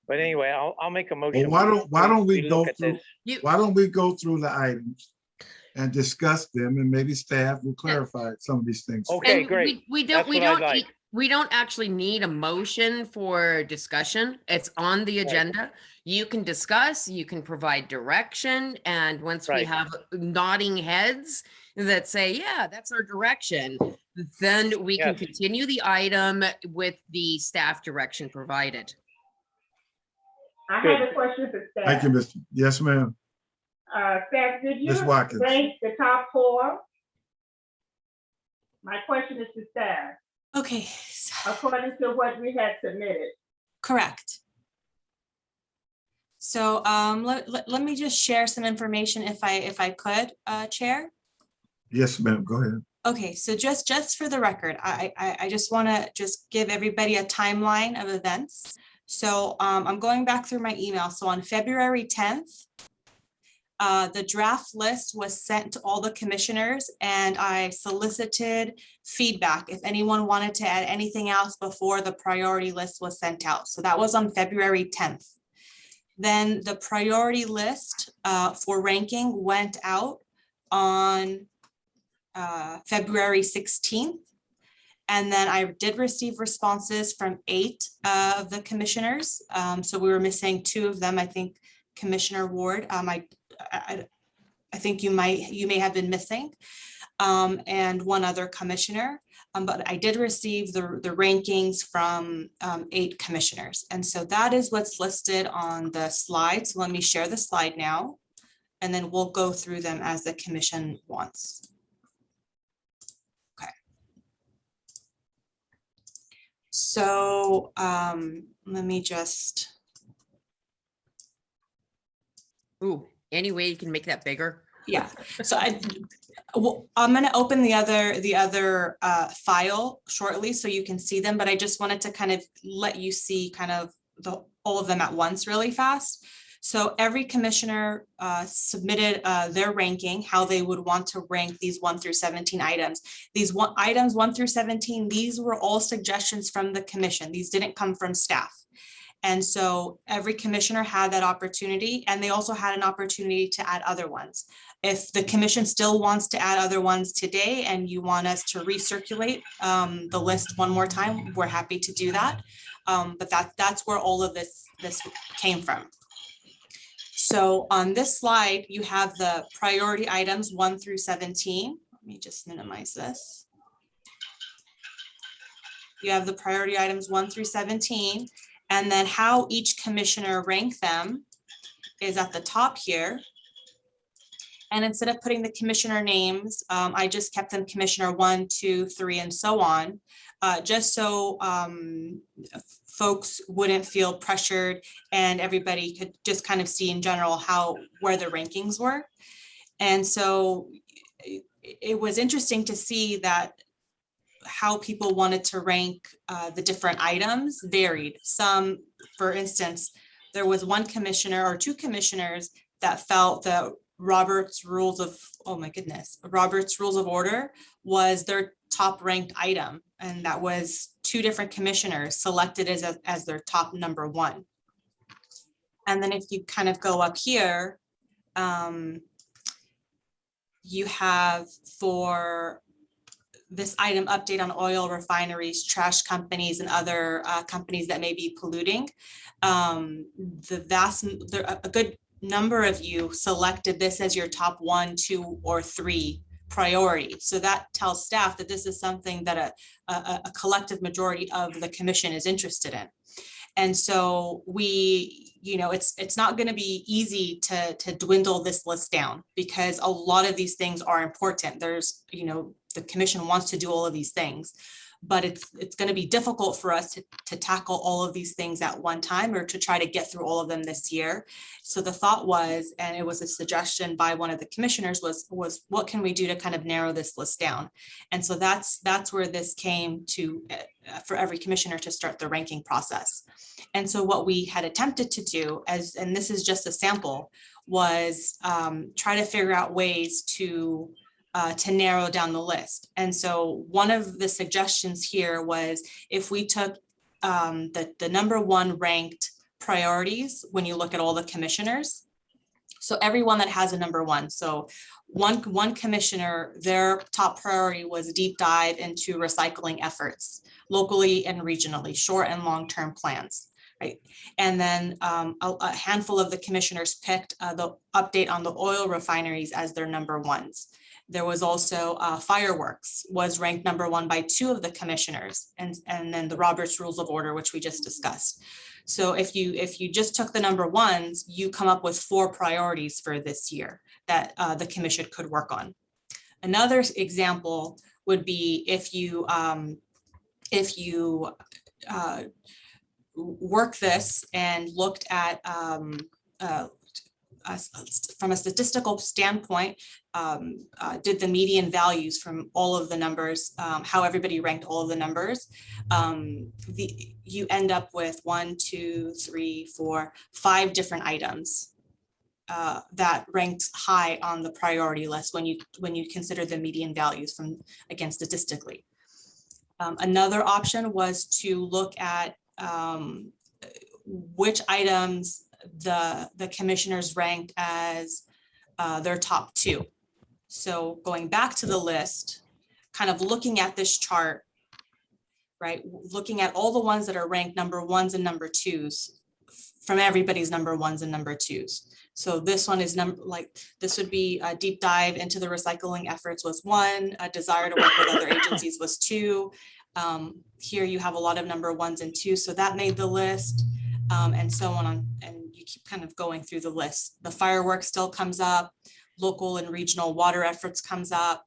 But anyway, I'll make a Well, motion. why don't we go look at through, this. why don't we go through the items and discuss them, and maybe staff will clarify some of these things. Okay, And great. we That's what I'd like. we don't actually need a motion for discussion. It's on the agenda. You can discuss, you can provide direction, and once we Right. have nodding heads that say, yeah, that's our direction, then we can Yes. continue the item with the staff direction provided. I Good. have a question for staff. Thank you, Mr. Yes, ma'am. Staff, did you Ms. Watkins. rank the top 4? My question is to staff, Okay, according to what we had submitted. correct. So let me just share some information if I could, Chair. Yes, ma'am. Go ahead. Okay, so just for the record, I just want to just give everybody a timeline of events. So I'm going back through my email. So on February 10th, the draft list was sent to all the commissioners, and I solicited feedback if anyone wanted to add anything else before the priority list was sent out. So that was on February 10th. Then the priority list for ranking went out on February 16th. And then I did receive responses from 8 of the commissioners. So we were missing 2 of them. I think Commissioner Ward, I think you may have been missing, and 1 other commissioner. But I did receive the rankings from 8 commissioners. And so that is what's listed on the slide. So let me share the slide now, and then we'll go through them as the commission wants. Okay. So let me just. Ooh, any way you can make that bigger? Yeah, so I'm going to open the other file shortly so you can see them, but I just wanted to kind of let you see kind of all of them at once really fast. So every commissioner submitted their ranking, how they would want to rank these 1 through 17 items. These items 1 through 17, these were all suggestions from the commission. These didn't come from staff. And so every commissioner had that opportunity, and they also had an opportunity to add other ones. If the commission still wants to add other ones today and you want us to recirculate the list one more time, we're happy to do that. But that's where all of this came from. So on this slide, you have the priority items 1 through 17. Let me just minimize this. You have the priority items 1 through 17. And then how each commissioner ranked them is at the top here. And instead of putting the commissioner names, I just kept them Commissioner 1, 2, 3, and so on, just so folks wouldn't feel pressured and everybody could just kind of see in general where the rankings were. And so it was interesting to see that how people wanted to rank the different items varied. Some, for instance, there was 1 commissioner or 2 commissioners that felt that Robert's Rules of Order was their top ranked item. And that was 2 different commissioners selected as their top number 1. And then if you kind of go up here, you have for this item update on oil refineries, trash companies, and other companies that may be polluting. A good number of you selected this as your top 1, 2, or 3 priority. So that tells staff that this is something that a collective majority of the commission is interested in. And so it's not going to be easy to dwindle this list down, because a lot of these things are important. There's, the commission wants to do all of these things, but it's going to be difficult for us to tackle all of these things at one time, or to try to get through all of them this year. So the thought was, and it was a suggestion by one of the commissioners, was what can we do to kind of narrow this list down? And so that's where this came to, for every commissioner to start the ranking process. And so what we had attempted to do, and this is just a sample, was try to figure out ways to narrow down the list. And so one of the suggestions here was, if we took the number one ranked priorities, when you look at all the commissioners, so everyone that has a number one, so one commissioner, their top priority was deep dive into recycling efforts locally and regionally, short and long-term plans. Right. And then a handful of the commissioners picked the update on the oil refineries as their number ones. There was also fireworks was ranked number one by two of the commissioners, and then the Roberts Rules of Order, which we just discussed. So if you just took the number ones, you come up with 4 priorities for this year that the commission could work on. Another example would be if you work this and looked at from a statistical standpoint, did the median values from all of the numbers, how everybody ranked all of the numbers, you end up with 1, 2, 3, 4, 5 different items that ranked high on the priority list when you consider the median values from, again, statistically. Another option was to look at which items the commissioners ranked as their top 2. So going back to the list, kind of looking at this chart, right, looking at all the ones that are ranked number 1s and number 2s from everybody's number 1s and number 2s. So this one is this would be a deep dive into the recycling efforts was 1, a desire to work with other agencies was 2. Here you have a lot of number 1s and 2s, so that made the list, and so on, and you keep kind of going through the list. The fireworks still comes up, local and regional water efforts comes up,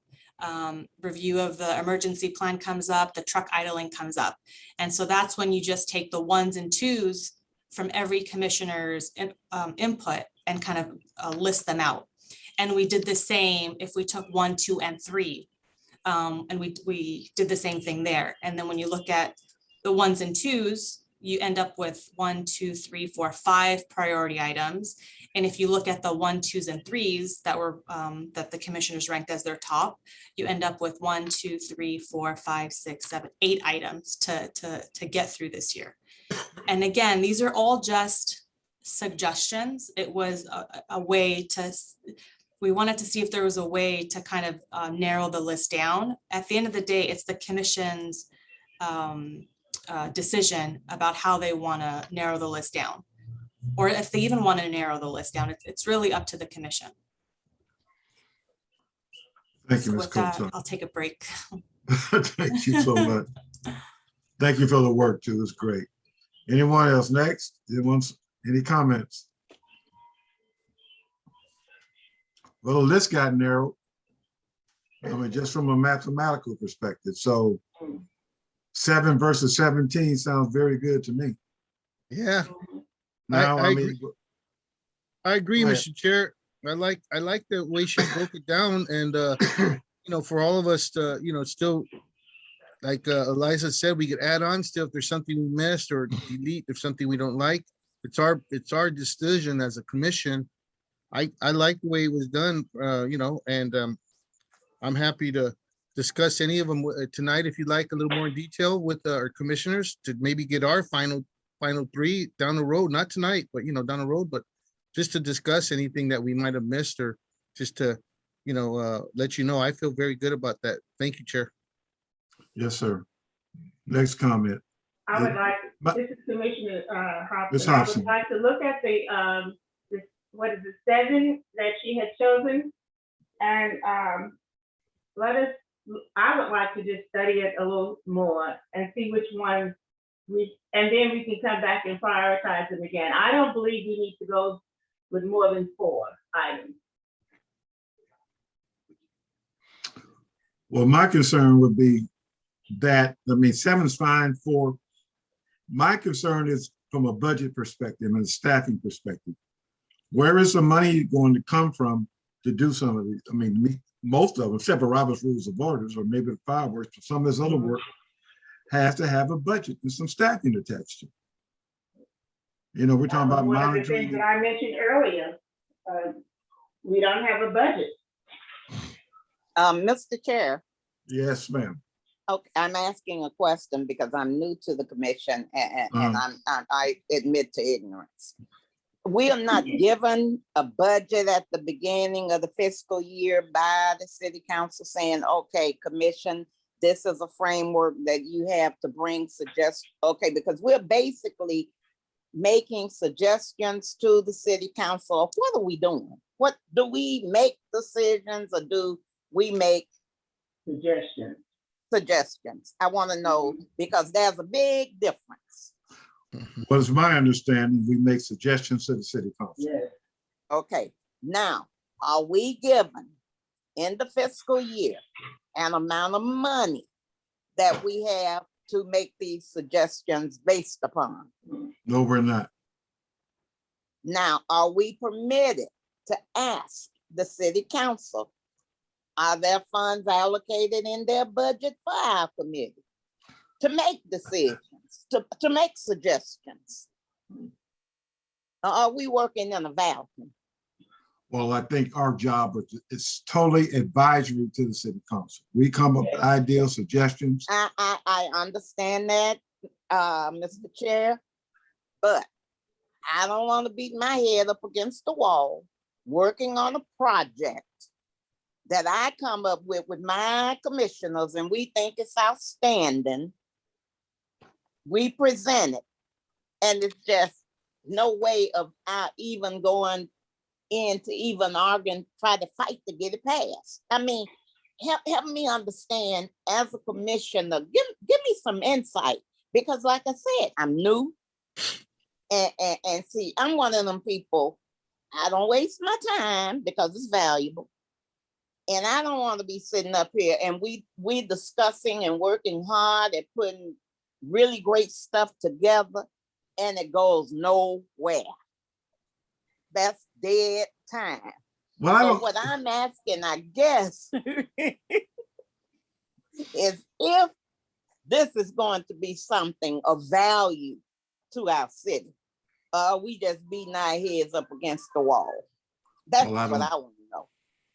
review of the emergency plan comes up, the truck idling comes up. And so that's when you just take the 1s and 2s from every commissioner's input and kind of list them out. And we did the same if we took 1, 2, and 3. And we did the same thing there. And then when you look at the 1s and 2s, you end up with 1, 2, 3, 4, 5 priority items. And if you look at the 1, 2s, and 3s that were that the commissioners ranked as their top, you end up with 1, 2, 3, 4, 5, 6, 7, 8 items to get through this year. And again, these are all just suggestions. It was a way to, we wanted to see if there was a way to kind of narrow the list down. At the end of the day, it's the commission's decision about how they want to narrow the list down, or if they even want to narrow the list down. It's really up to the commission. Thank you, So Ms. with that, Coulter. I'll take a break. Thank you so much. Thank you for the work too. It's great. Anyone else next? Any comments? Well, the list got narrowed. I mean, just from a mathematical perspective. So 7 versus 17 sounds very good to me. Yeah, Now, I I mean, agree, Go ahead. Mr. Chair. I like the way she broke it down, and for all of us to, still, like Eliza said, we could add on still if there's something we missed, or delete if something we don't like. It's our decision as a commission. I like the way it was done, and I'm happy to discuss any of them tonight if you'd like a little more detail with our commissioners to maybe get our final 3 down the road, not tonight, but down the road, but just to discuss anything that we might have missed, or just to let you know. I feel very good about that. Thank you, Chair. yes, sir. Next comment. I would like, Ma- this is Commissioner Ms. Hobson. I Hobson. would like to look at the, what is it, 7 that she had chosen? And I would like to just study it a little more and see which one and then we can come back and prioritize them again. I don't believe we need to go with more than 4 items. Well, my concern would be that, I mean, 7's fine for, my concern is from a budget perspective and a staffing perspective. Where is the money going to come from to do some of these? I mean, most of them, except for Robert's Rules of Orders or maybe the fireworks, but some of this other work has to have a budget and some staffing attached to it. You know, we're talking about One of the things monitoring. that I mentioned earlier, we don't have a budget. Mr. Chair, Yes, ma'am. okay, I'm asking a question because I'm new to the commission and I admit to ignorance. We are not given a budget at the beginning of the fiscal year by the city council saying, okay, commission, this is a framework that you have to bring okay, because we're basically making suggestions to the city council. What are we doing? What do we make decisions or do we make suggestions? I want to know because there's a big difference. What is my understanding, we make suggestions to the city council. Yes. Okay, now, are we given in the fiscal year an amount of money that we have to make these suggestions based upon? No, we're not. Now, are we permitted to ask the city council, are there funds allocated in their budget for our committee to make decisions, to make suggestions? Or are we working in a vacuum? Well, I think our job is totally advisory to the city council. We come up with ideas, suggestions. I understand that, Mr. Chair, but I don't want to beat my head up against the wall working on a project that I come up with my commissioners and we think it's outstanding. We present it and it's just no way of even going in to even argue and try to fight to get it passed. I mean, help me understand as a commissioner, give me some insight because like I said, I'm new and see, I'm one of them people, I don't waste my time because it's valuable. And I don't want to be sitting up here and we discussing and working hard at putting really great stuff together and it goes nowhere. That's dead time. Well, So what I'm asking, I guess, is if this is going to be something of value to our city, we just beating our heads up against the wall. That's what I want to know.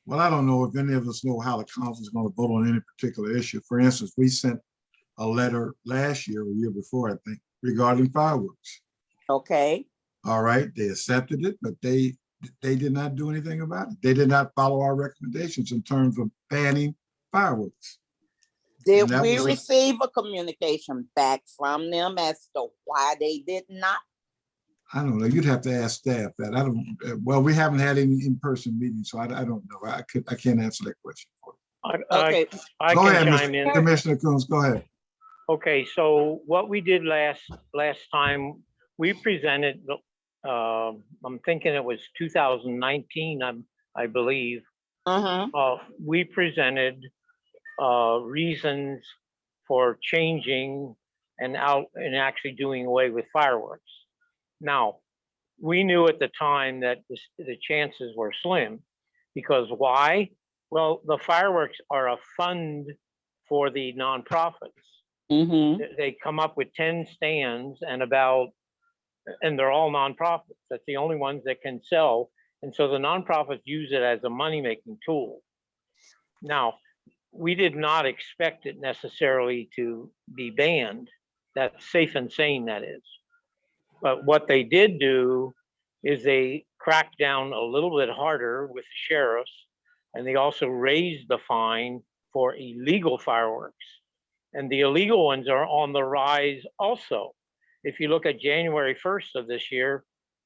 Well, I don't know if any of us know how the council is going to vote on any particular issue. For instance, we sent a letter last year or year before, I think, regarding fireworks. Okay. All right, they accepted it, but they did not do anything about it. They did not follow our recommendations in terms of banning fireworks. Did we receive a communication back from them as to why they did not? I don't know. You'd have to ask staff that. I don't. Well, we haven't had any in-person meetings, so I don't know. I can't answer that question for you. I Go can ahead, chime in. Commissioner Coons. Go ahead. Okay, so what we did last time, we presented, I'm thinking it was 2019, I believe. We presented reasons for changing and actually doing away with fireworks. Now, we knew at the time that the chances were slim because why? Well, the fireworks are a fund for the nonprofits. They come up with 10 stands and they're all nonprofits. That's the only ones that can sell. And so the nonprofits use it as a money-making tool. Now, we did not expect it necessarily to be banned. That's safe and sane, that is. But what they did do is they cracked down a little bit harder with the sheriffs, and they also raised the fine for illegal fireworks. And the illegal ones are on the rise also. If you look at January 1st of this year,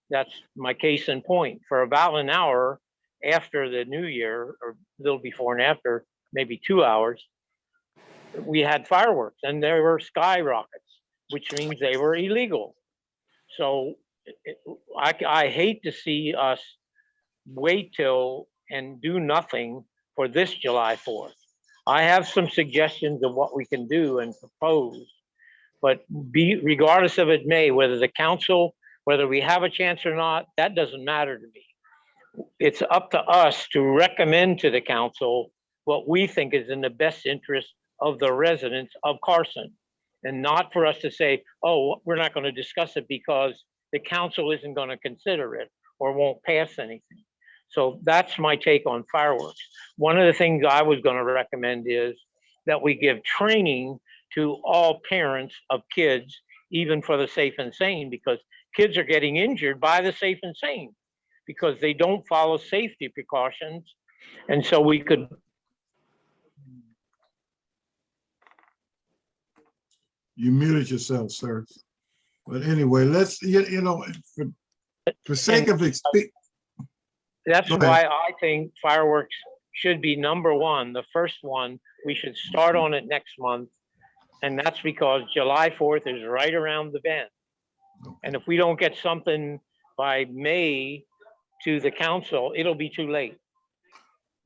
that's my case in point. For about an hour after the new year, or a little before and after, maybe 2 hours, we had fireworks and they were skyrockets, which means they were illegal. So I hate to see us wait till and do nothing for this July 4th. I have some suggestions of what we can do and propose. But regardless of it may, whether the council, whether we have a chance or not, that doesn't matter to me. It's up to us to recommend to the council what we think is in the best interest of the residents of Carson. And not for us to say, oh, we're not going to discuss it because the council isn't going to consider it or won't pass anything. So that's my take on fireworks. One of the things I was going to recommend is that we give training to all parents of kids, even for the safe and sane, because kids are getting injured by the safe and sane because they don't follow safety precautions. And so we could. You muted yourself, sir. But anyway, let's, for sake of That's Go ahead. why I think fireworks should be number one, the first one. We should start on it next month. And that's because July 4th is right around the bend. And if we don't get something by May to the council, it'll be too late.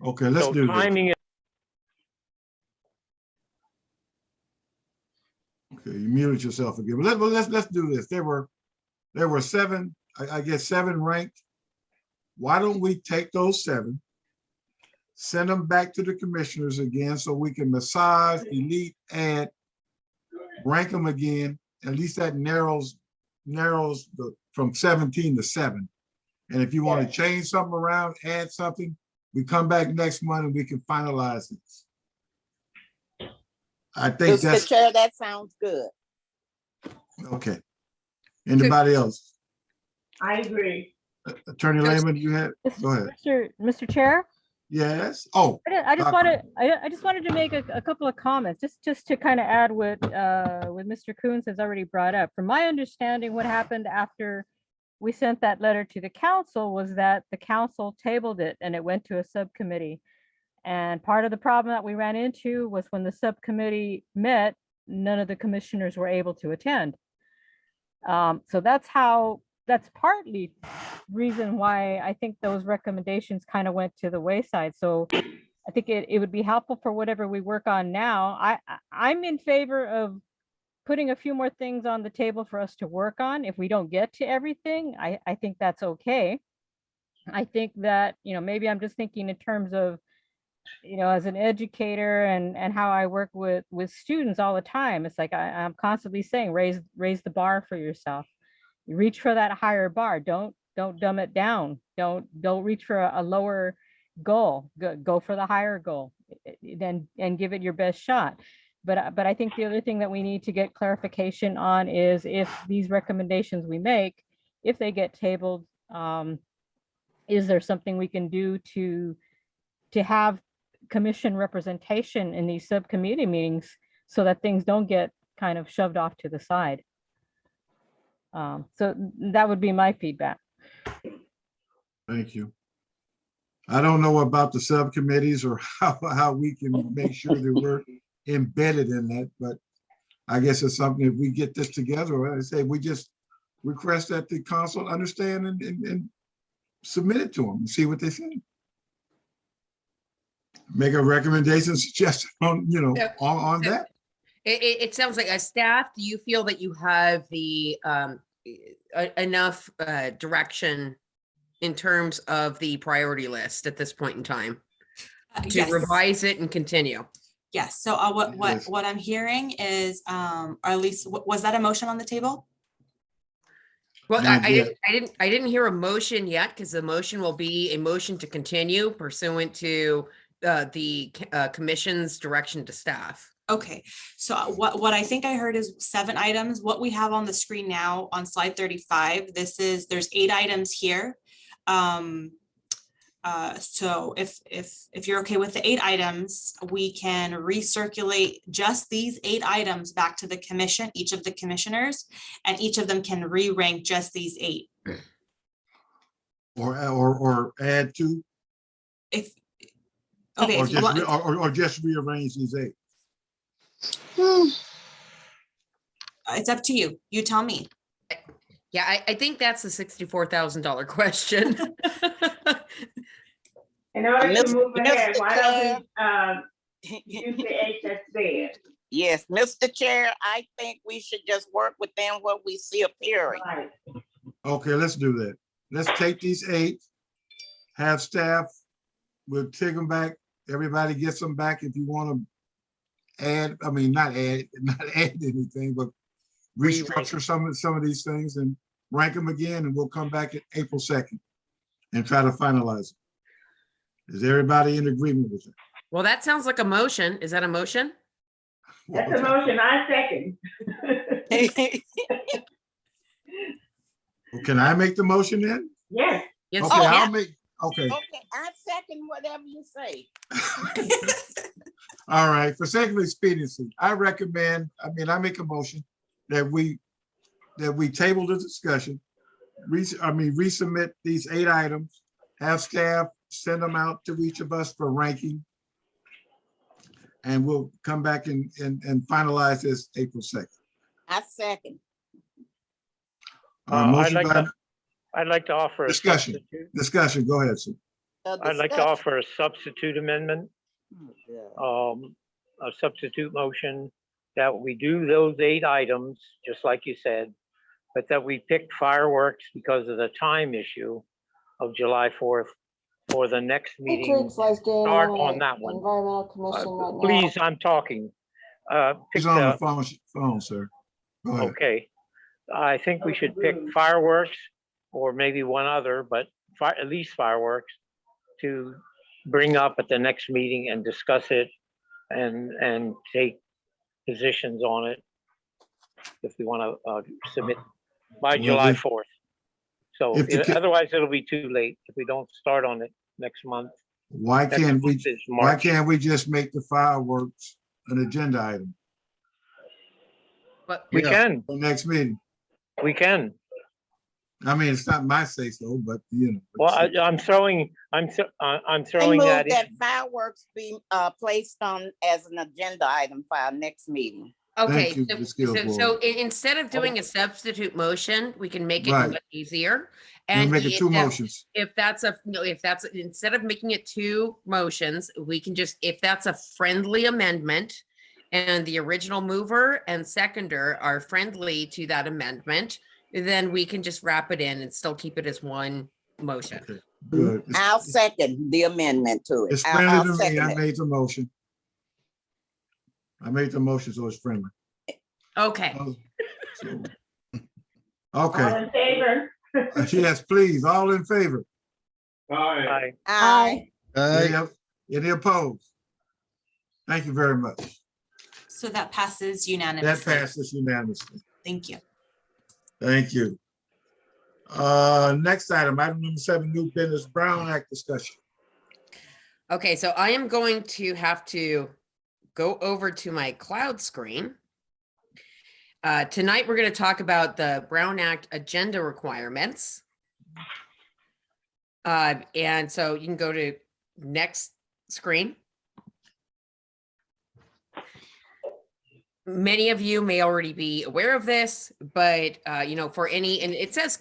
Okay, let's So do this. timing is. Okay, you muted yourself again. But let's do this. There were 7, I guess 7 ranked. Why don't we take those 7, send them back to the commissioners again so we can massage, delete, add, rank them again. At least that narrows from 17 to 7. And if you want to change something around, add something, we come back next month and we can finalize it. I think Mr. that's Chair, that sounds good. okay. Anybody else? I agree. Attorney Lehman, you had, go ahead. Mr. Chair, Yes. Oh, I just Doctor. wanted to make a couple of comments, just to kind of add what Mr. Coons has already brought up. From my understanding, what happened after we sent that letter to the council was that the council tabled it and it went to a subcommittee. And part of the problem that we ran into was when the subcommittee met, none of the commissioners were able to attend. So that's partly reason why I think those recommendations kind of went to the wayside. So I think it would be helpful for whatever we work on now. I'm in favor of putting a few more things on the table for us to work on. If we don't get to everything, I think that's okay. I think that, maybe I'm just thinking in terms of, as an educator and how I work with students all the time. It's like I'm constantly saying, raise the bar for yourself. You reach for that higher bar. Don't dumb it down. Don't reach for a lower goal. Go for the higher goal, and give it your best shot. But I think the other thing that we need to get clarification on is if these recommendations we make, if they get tabled, is there something we can do to have commission representation in these subcommittee meetings so that things don't get kind of shoved off to the side? So that would be my feedback. Thank you. I don't know about the subcommittees or how we can make sure that we're embedded in that, but I guess it's something, if we get this together, I say we just request that the council understand and submit it to them and see what they think. Make a recommendation, suggestion on, on that. It sounds like, as staff, do you feel that you have the enough direction in terms of the priority list at this point in time to Yes. revise it and continue? Yes, so Yes. what I'm hearing is, or at least, was that a motion on the table? Well, Not I yet. didn't hear a motion yet, because the motion will be a motion to continue pursuant to the commission's direction to staff. Okay, so what I think I heard is 7 items. What we have on the screen now on slide 35, there's 8 items here. So if you're okay with the 8 items, we can recirculate just these 8 items back to the commission, each of the commissioners, and each of them can re-rank just these 8. Or add to, If, okay, or if you want, just rearrange these 8. it's up to you. You tell me. Yeah, I think that's the $64,000 question. In order to Mr. move ahead, why don't Chair. we You say eight, that's there. Yes, Mr. Chair, I think we should just work within what we see appearing. Right. Okay, let's do that. Let's take these 8, have staff, we'll take them back. Everybody gets them back if you want to add, I mean, not add anything, but restructure some of these things and rank them again, and we'll come back at April 2nd and try to finalize it. Is everybody in agreement with it? Well, that sounds like a motion. Is that a motion? That's a motion, I second. Well, can I make the motion then? Yes, Yes, Okay, you I'll can. make, okay. Okay, I second whatever you say. All right, for sake of expediency, I recommend, I make a motion that we table the discussion, resubmit these 8 items, have staff send them out to each of us for ranking. And we'll come back and finalize this April 2nd. I second. I'd like to offer a Discussion. substitute. Discussion, go ahead, sir. I'd like to offer a substitute amendment, a substitute motion that we do those 8 items, just like you said, but that we pick fireworks because of the time issue of July 4th for the next Hey, meeting. Triggs, Liza, Start I'm on that one. Environmental Commission right now. Please, I'm talking. Pick He's on the- the phone, sir. Go ahead. Okay, I think we should pick fireworks or maybe one other, but at least fireworks to bring up at the next meeting and discuss it and take positions on it if we want to submit by Well, July if- 4th. So if the ca- otherwise it'll be too late if we don't start on it next month. Why Next can't we, month is why March. can't we just make the fireworks an agenda item But We Yeah. can, for next meeting? we can. It's not my say so, but Well, I'm throwing I throwing move that that in. fireworks be placed on as an agenda item for our next meeting. Okay, Thank you, so, Ms. Gilboa. instead of doing a substitute motion, we can make it Right. much easier. We'll And make it 2 if- motions. If that's instead of making it 2 motions, we can just, if that's a friendly amendment and the original mover and seconder are friendly to that amendment, then we can just wrap it in and still keep it as 1 motion. Okay, good. I'll second the amendment to it. It's I'll friendly to me. second I it. made the motion. So it's friendly. Okay, So- all Okay, in favor? yes, please, all in favor? Aye. Aye. Any opposed? Thank you very much. So that passes That unanimously. passes unanimously. Thank you. Thank you. Next item number 7, new business Brown Act discussion. okay, so I am going to have to go over to my cloud screen. Tonight, we're going to talk about the Brown Act agenda requirements. And so you can go to next screen. Many of you may already be aware of this, but for any, and it says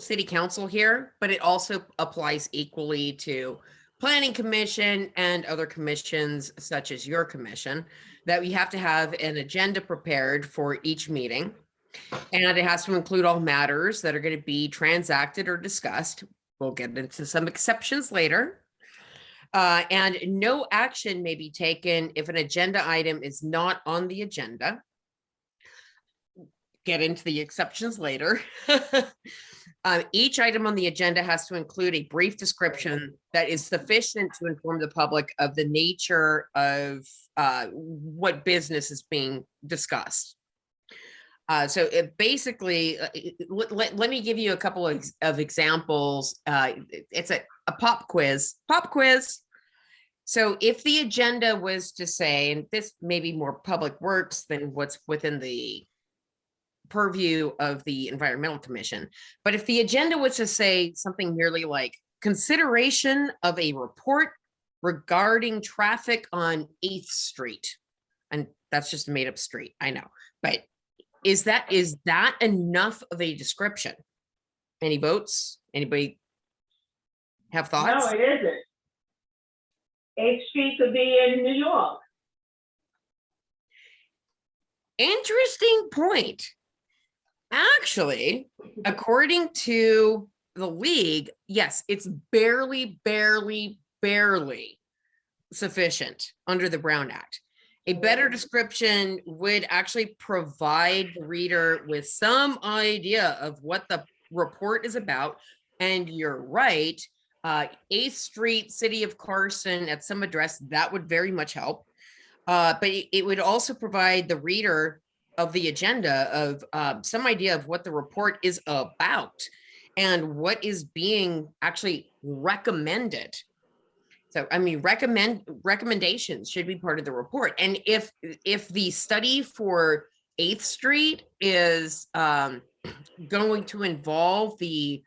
city council here, but it also applies equally to planning commission and other commissions such as your commission, that we have to have an agenda prepared for each meeting. And it has to include all matters that are going to be transacted or discussed. We'll get into some exceptions later. And no action may be taken if an agenda item is not on the agenda. Get into the exceptions later. Each item on the agenda has to include a brief description that is sufficient to inform the public of the nature of what business is being discussed. So it basically, let me give you a couple of examples. It's a pop quiz. So if the agenda was to say, and this may be more public works than what's within the purview of the Environmental Commission, but if the agenda was to say something merely like consideration of a report regarding traffic on 8th Street, and that's just a made up street, I know, but is that enough of a description? Any votes? Anybody have thoughts? No, it isn't. 8th Street could be in New York. Interesting point. Actually, according to the league, yes, it's barely sufficient under the Brown Act. A better description would actually provide the reader with some idea of what the report is about. And you're right, 8th Street, City of Carson at some address, that would very much help. But it would also provide the reader of the agenda of some idea of what the report is about and what is being actually recommended. So, I mean, recommendations should be part of the report. And if the study for 8th Street is going to involve the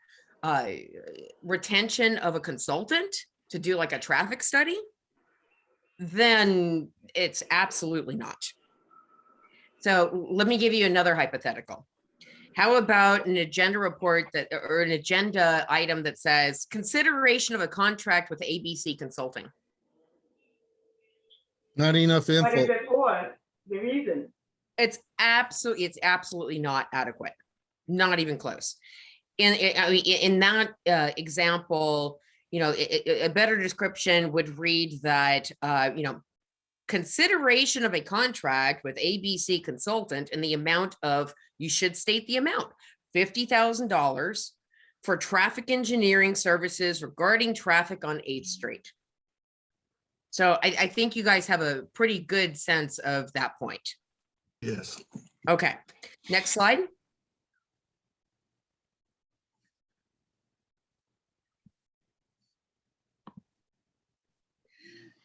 retention of a consultant to do like a traffic study, then it's absolutely not. So let me give you another hypothetical. How about an agenda report that, or an agenda item that says consideration of a contract with ABC Consulting? Not enough What is info. it for? The reason? It's absolutely not adequate, not even close. In that example, you know, a better description would read that, you know, consideration of a contract with ABC Consultant in the amount of, you should state the amount, $50,000 for traffic engineering services regarding traffic on 8th Street. So I think you guys have a pretty good sense of that point. Yes. Okay, next slide.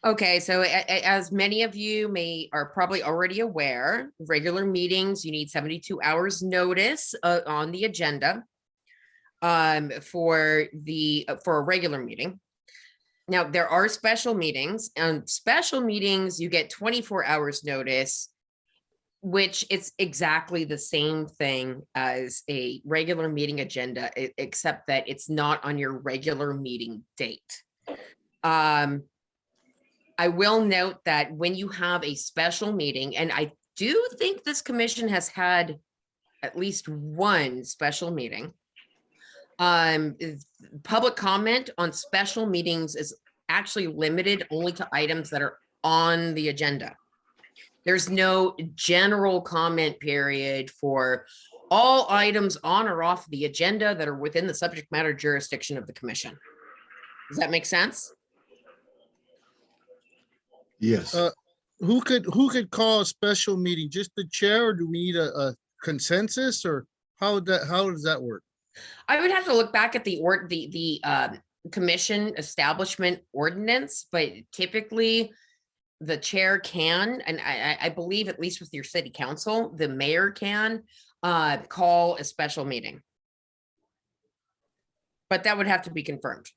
Okay, so as many of you are probably already aware, regular meetings, you need 72 hours notice on the agenda for a regular meeting. Now, there are special meetings, and special meetings, you get 24 hours notice, which is exactly the same thing as a regular meeting agenda, except that it's not on your regular meeting date. I will note that when you have a special meeting, and I do think this commission has had at least one special meeting, public comment on special meetings is actually limited only to items that are on the agenda. There's no general comment period for all items on or off the agenda that are within the subject matter jurisdiction of the commission. Does that make sense? Yes. Who could call a special meeting? Just the chair, or do we need a consensus, or how does that work? I would have to look back at the commission establishment ordinance, but typically the chair can, and I believe at least with your city council, the mayor can call a special meeting. But that would have to be confirmed.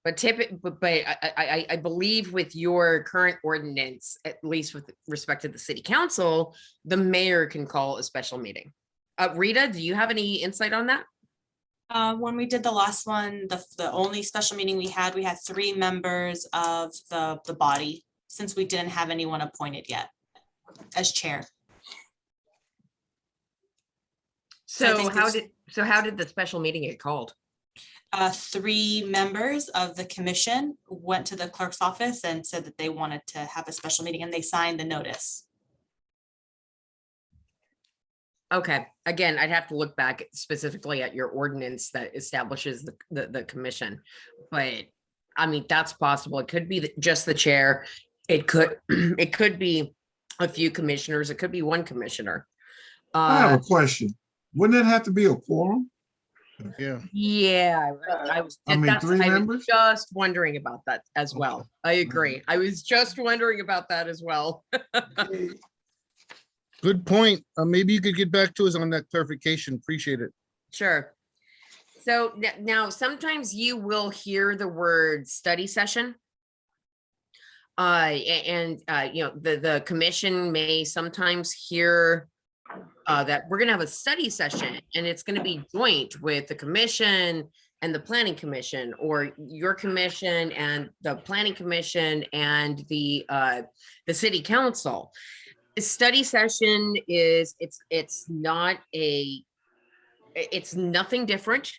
But I believe with your current ordinance, at least with respect to the city council, the mayor can call a special meeting. Rita, do you have any insight on that? When we did the last one, the only special meeting we had 3 members of the body, since we didn't have anyone appointed yet as chair. So how did the special meeting get called? 3 members of the commission went to the clerk's office and said that they wanted to have a special meeting, and they signed the notice. Okay, again, I'd have to look back specifically at your ordinance that establishes the commission, but I mean, that's possible. It could be just the chair. It could be a few commissioners. It could be one commissioner. I have a question. Wouldn't it have to be a quorum? Yeah. Yeah, I mean, 3 members? was just wondering about that as well. I agree. I was just wondering about that as well. Good point. Maybe you could get back to us on that clarification. Appreciate it. Sure. So now sometimes you will hear the word study session. You know, the commission may sometimes hear that we're going to have a study session, and it's going to be joint with the commission and the planning commission, or your commission and the planning commission and the city council. A study session is, it's nothing different.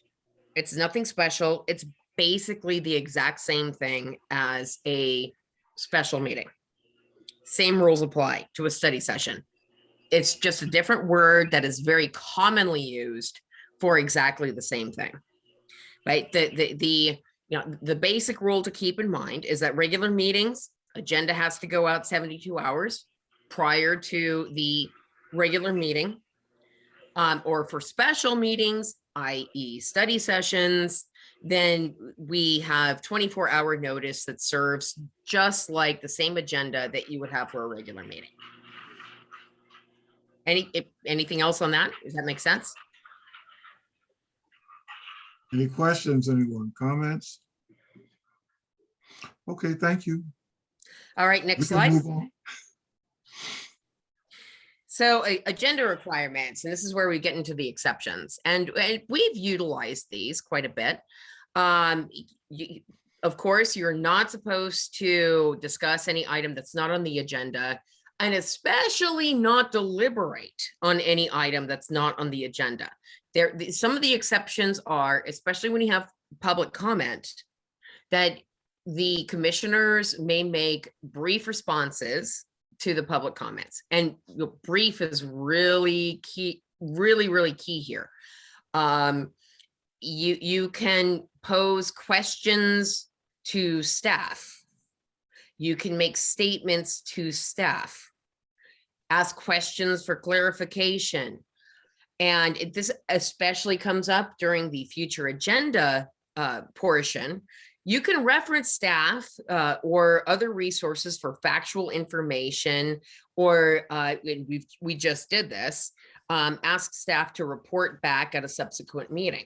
It's nothing special. It's basically the exact same thing as a special meeting. Same rules apply to a study session. It's just a different word that is very commonly used for exactly the same thing, right? The basic rule to keep in mind is that regular meetings, agenda has to go out 72 hours prior to the regular meeting. Or for special meetings, i.e. study sessions, then we have 24-hour notice that serves just like the same agenda that you would have for a regular meeting. Anything else on that? Does that make sense? Any questions, anyone? Comments? Okay, thank you. All right, We next can slide. move on. So agenda requirements, and this is where we get into the exceptions, and we've utilized these quite a bit. Of course, you're not supposed to discuss any item that's not on the agenda, and especially not deliberate on any item that's not on the agenda. Some of the exceptions are, especially when you have public comment, that the commissioners may make brief responses to the public comments, and brief is really key, really key here. You can pose questions to staff. You can make statements to staff, ask questions for clarification. And this especially comes up during the future agenda portion. You can reference staff or other resources for factual information, or we just did this, ask staff to report back at a subsequent meeting.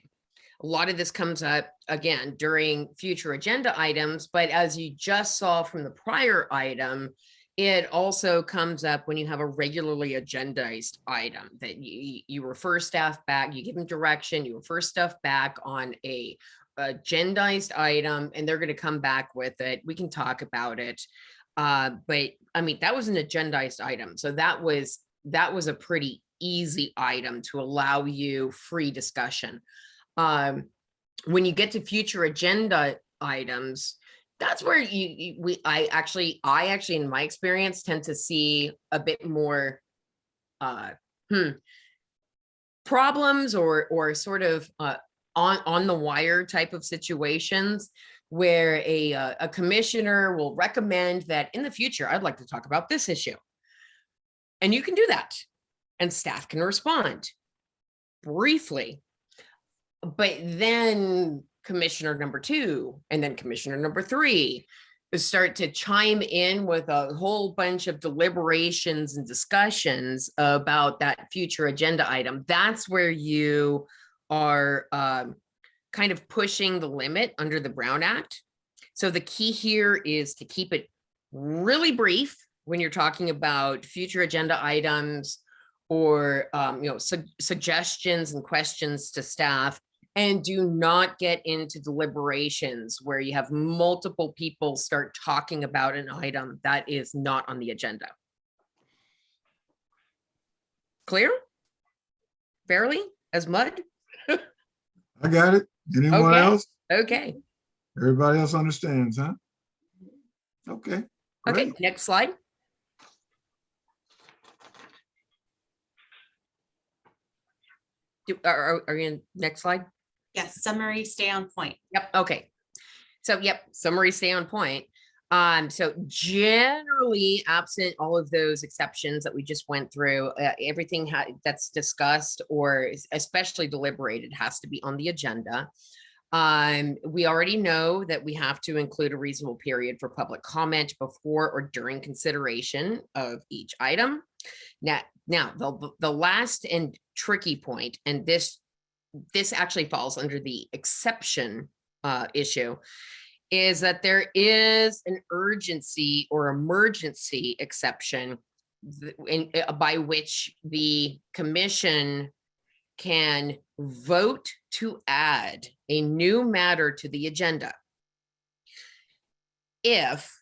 A lot of this comes up again during future agenda items, but as you just saw from the prior item, it also comes up when you have a regularly agendized item that you refer staff back, you give them direction, you refer stuff back on a agendized item, and they're going to come back with it. We can talk about it. But I mean, that was an agendized item. So that was a pretty easy item to allow you free discussion. When you get to future agenda items, that's where I actually in my experience tend to see a bit more problems or sort of on the wire type of situations where a commissioner will recommend that in the future, I'd like to talk about this issue. And you can do that, and staff can respond briefly. But then commissioner number 2 and then commissioner number 3 start to chime in with a whole bunch of deliberations and discussions about that future agenda item. That's where you are kind of pushing the limit under the Brown Act. So the key here is to keep it really brief when you're talking about future agenda items or suggestions and questions to staff. And do not get into deliberations where you have multiple people start talking about an item that is not on the agenda. Clear? Fairly as mud? I got it. Anyone Okay. else? Okay. Everybody else understands, huh? Okay. Okay, Great. next slide. Are you in next slide? Yes, summary, stay on point. Yep. Okay. So, yep, summary, stay on point. So generally, absent all of those exceptions that we just went through, everything that's discussed or especially deliberated has to be on the agenda. We already know that we have to include a reasonable period for public comment before or during consideration of each item. Now the last and tricky point, and this actually falls under the exception issue, is that there is an urgency or emergency exception by which the commission can vote to add a new matter to the agenda if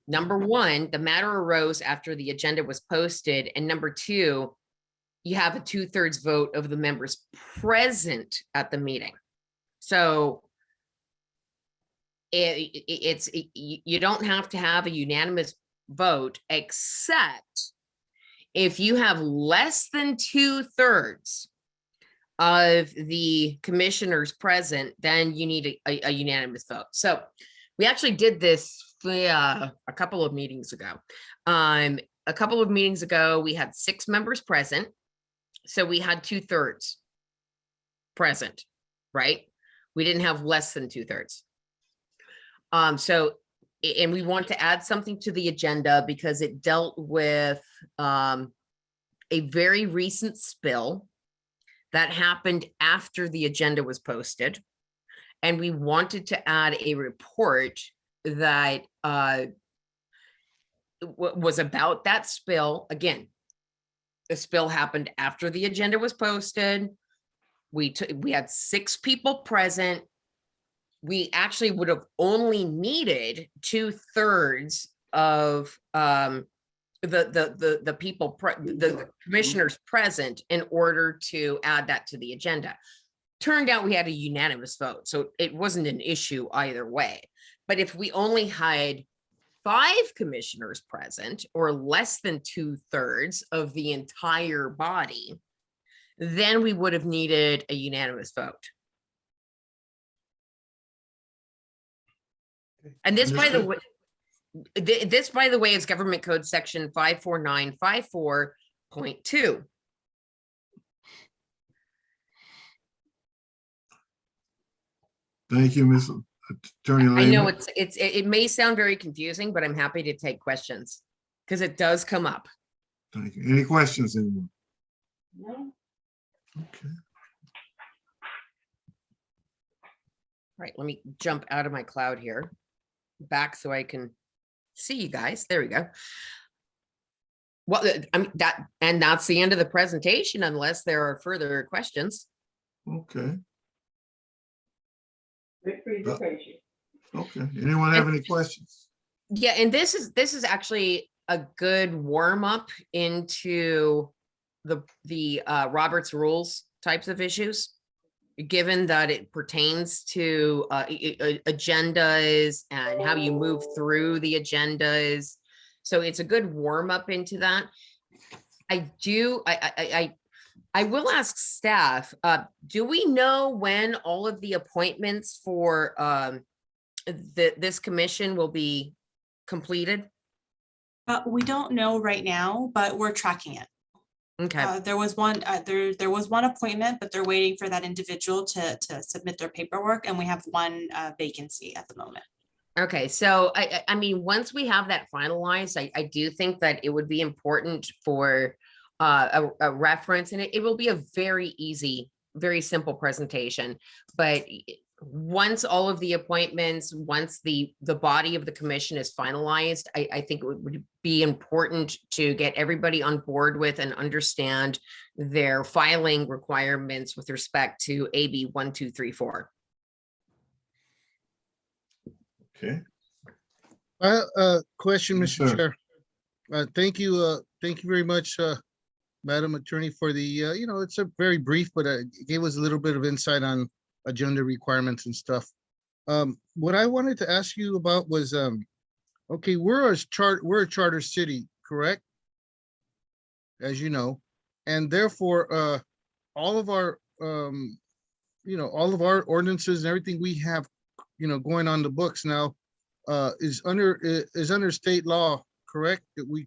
Number one, the matter arose after the agenda was posted. And number two, you have a 2/3 vote of the members present at the meeting. So you don't have to have a unanimous vote, except if you have less than 2/3 of the commissioners present, then you need a unanimous vote. So we actually did this a couple of meetings ago. A couple of meetings ago, we had 6 members present. So we had 2/3 present, right? We didn't have less than 2/3. And we want to add something to the agenda because it dealt with a very recent spill that happened after the agenda was posted. And we wanted to add a report that was about that spill. Again, the spill happened after the agenda was posted. We had 6 people present. We actually would have only needed 2/3 of the people, the commissioners present in order to add that to the agenda. Turned out we had a unanimous vote, so it wasn't an issue either way. But if we only had 5 commissioners present or less than 2/3 of the entire body, then we would have needed a unanimous vote. And this, by the way, is Government Code Section 54954.2. Thank you, Ms. Attorney I know Lehman. it may sound very confusing, but I'm happy to take questions because it does come up. Thank you. Any questions, anyone? No. Okay. Right, let me jump out of my cloud here, back so I can see you guys. There we go. Well, that's the end of the presentation, unless there are further questions. Okay. Good presentation. Okay. Anyone have any questions? Yeah, and this is actually a good warm up into the Robert's rules types of issues, given that it pertains to agendas and how you move through the agendas. So it's a good warm up into that. I will ask staff, do we know when all of the appointments for this commission will be completed? We don't know right now, but we're tracking it. Okay. There was one appointment, but they're waiting for that individual to submit their paperwork, and we have one vacancy at the moment. Okay, so I mean, once we have that finalized, I do think that it would be important for a reference, and it will be a very easy, very simple presentation. But once all of the appointments, once the body of the commission is finalized, I think it would be important to get everybody on board with and understand their filing requirements with respect to AB 1234. Okay. Question, Yes, Mr. sir. Chair. Thank you very much, Madam Attorney, for the, it's a very brief, but it gave us a little bit of insight on agenda requirements and stuff. What I wanted to ask you about was, okay, we're a charter city, correct? As you know, and therefore, all of our, all of our ordinances and everything we have, going on the books now, is under state law, correct? That we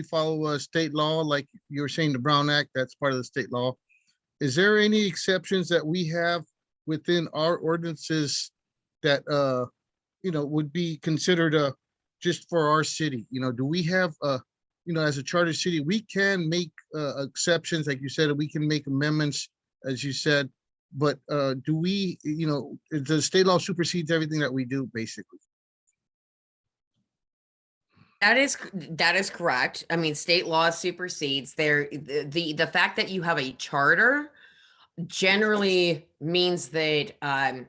follow state law, like you were saying, the Brown Act, that's part of the state law. Is there any exceptions that we have within our ordinances that would be considered just for our city? Do we have as a charter city, we can make exceptions, like you said, we can make amendments, as you said, but do we, the state law supersedes everything that we do, basically? That is correct. I mean, state law supersedes the fact that you have a charter generally means that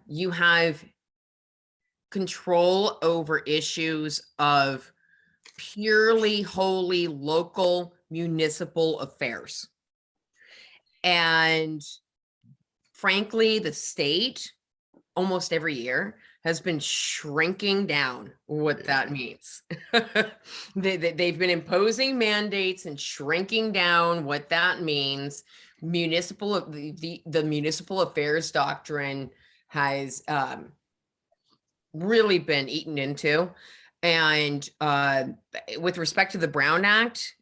you have control over issues of purely, wholly local municipal affairs. And frankly, the state almost every year has been shrinking down what that means. They've been imposing mandates and shrinking down what that means. The municipal affairs doctrine has really been eaten into. And with respect to the Brown Act,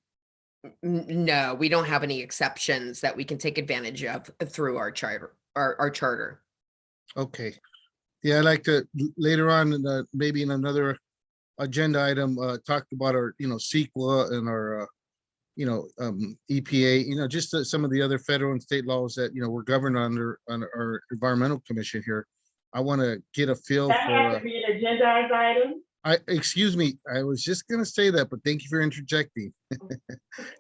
no, we don't have any exceptions that we can take advantage of through our charter. Our charter. Okay. Yeah, I'd like to later on, in maybe in another agenda item, talk about our, CEQA and our, EPA, just some of the other federal and state laws that, we're governed under on our environmental commission here. I want to get a feel That has for, to be an agendized item. excuse me, I was just going to say that, but thank you for interjecting.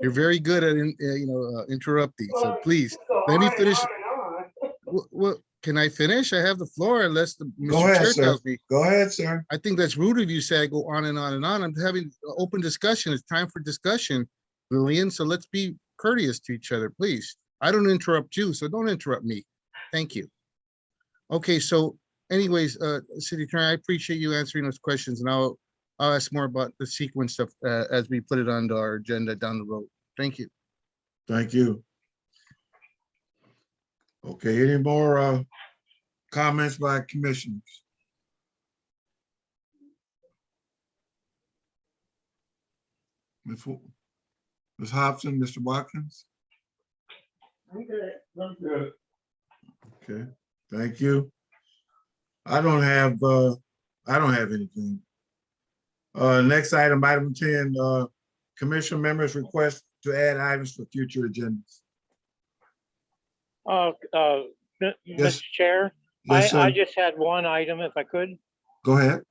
You're very good at, interrupting. So Well, please, go let me on and finish. on and on. What, can I finish? I have the floor unless the Go Mr. ahead, Chair sir. tells me. Go ahead, sir. I think that's rude of you, say I go on and on and on. I'm having an open discussion. It's time for discussion, Lillian. So let's be courteous to each other, please. I don't interrupt you, so don't interrupt me. Thank you. Okay, so anyways, City Attorney, I appreciate you answering those questions, and I'll ask more about the sequence stuff as we put it on our agenda down the road. Thank you. Thank you. Okay, any more comments by commissioners? Ms. Hobson, Mr. Watkins? I'm good. I'm good. Okay, thank you. I don't have anything. Next item, item 10, commission members request to add items for future agendas. Mr. Chair, Yes, sir. I just had one item, if I could. Go ahead.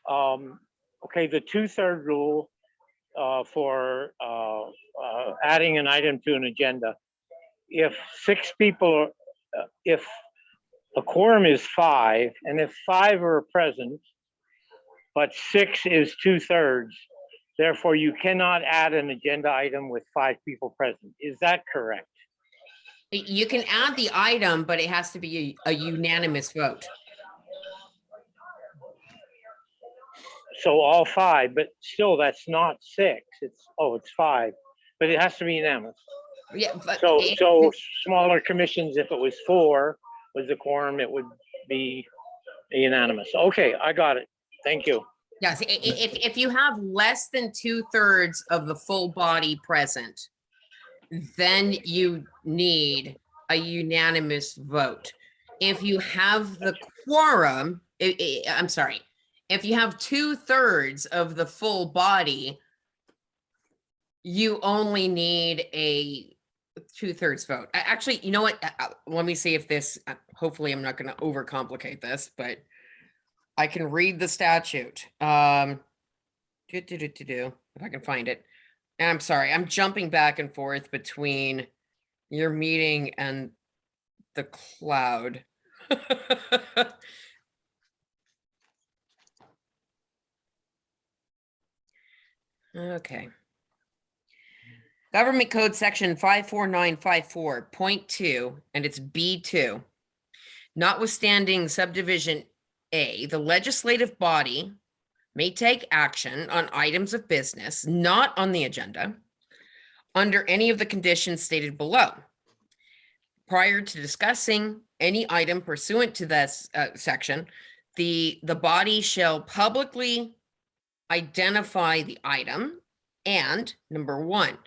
Okay, the 2/3 rule for adding an item to an agenda. If 6 people, if a quorum is 5, and if 5 are present, but 6 is 2/3, therefore you cannot add an agenda item with 5 people present. Is that correct? You can add the item, but it has to be a unanimous vote. So all 5, but still that's not 6. It's 5, but it has to be unanimous. Yeah, but So smaller commissions, if it was 4 was the quorum, it would be unanimous. Okay, I got it. Thank you. yes, if you have less than 2/3 of the full body present, then you need a unanimous vote. If you have the quorum, I'm sorry, if you have 2/3 of the full body, you only need a 2/3 vote. Actually, you know what? Let me see if this, hopefully I'm not going to overcomplicate this, but I can read the statute. If I can find it. And I'm sorry, I'm jumping back and forth between your meeting and the cloud. Okay. Government Code Section 54954.2, and it's B2. Notwithstanding subdivision A, the legislative body may take action on items of business not on the agenda under any of the conditions stated below. Prior to discussing any item pursuant to this section, the body shall publicly identify the item and, number 1,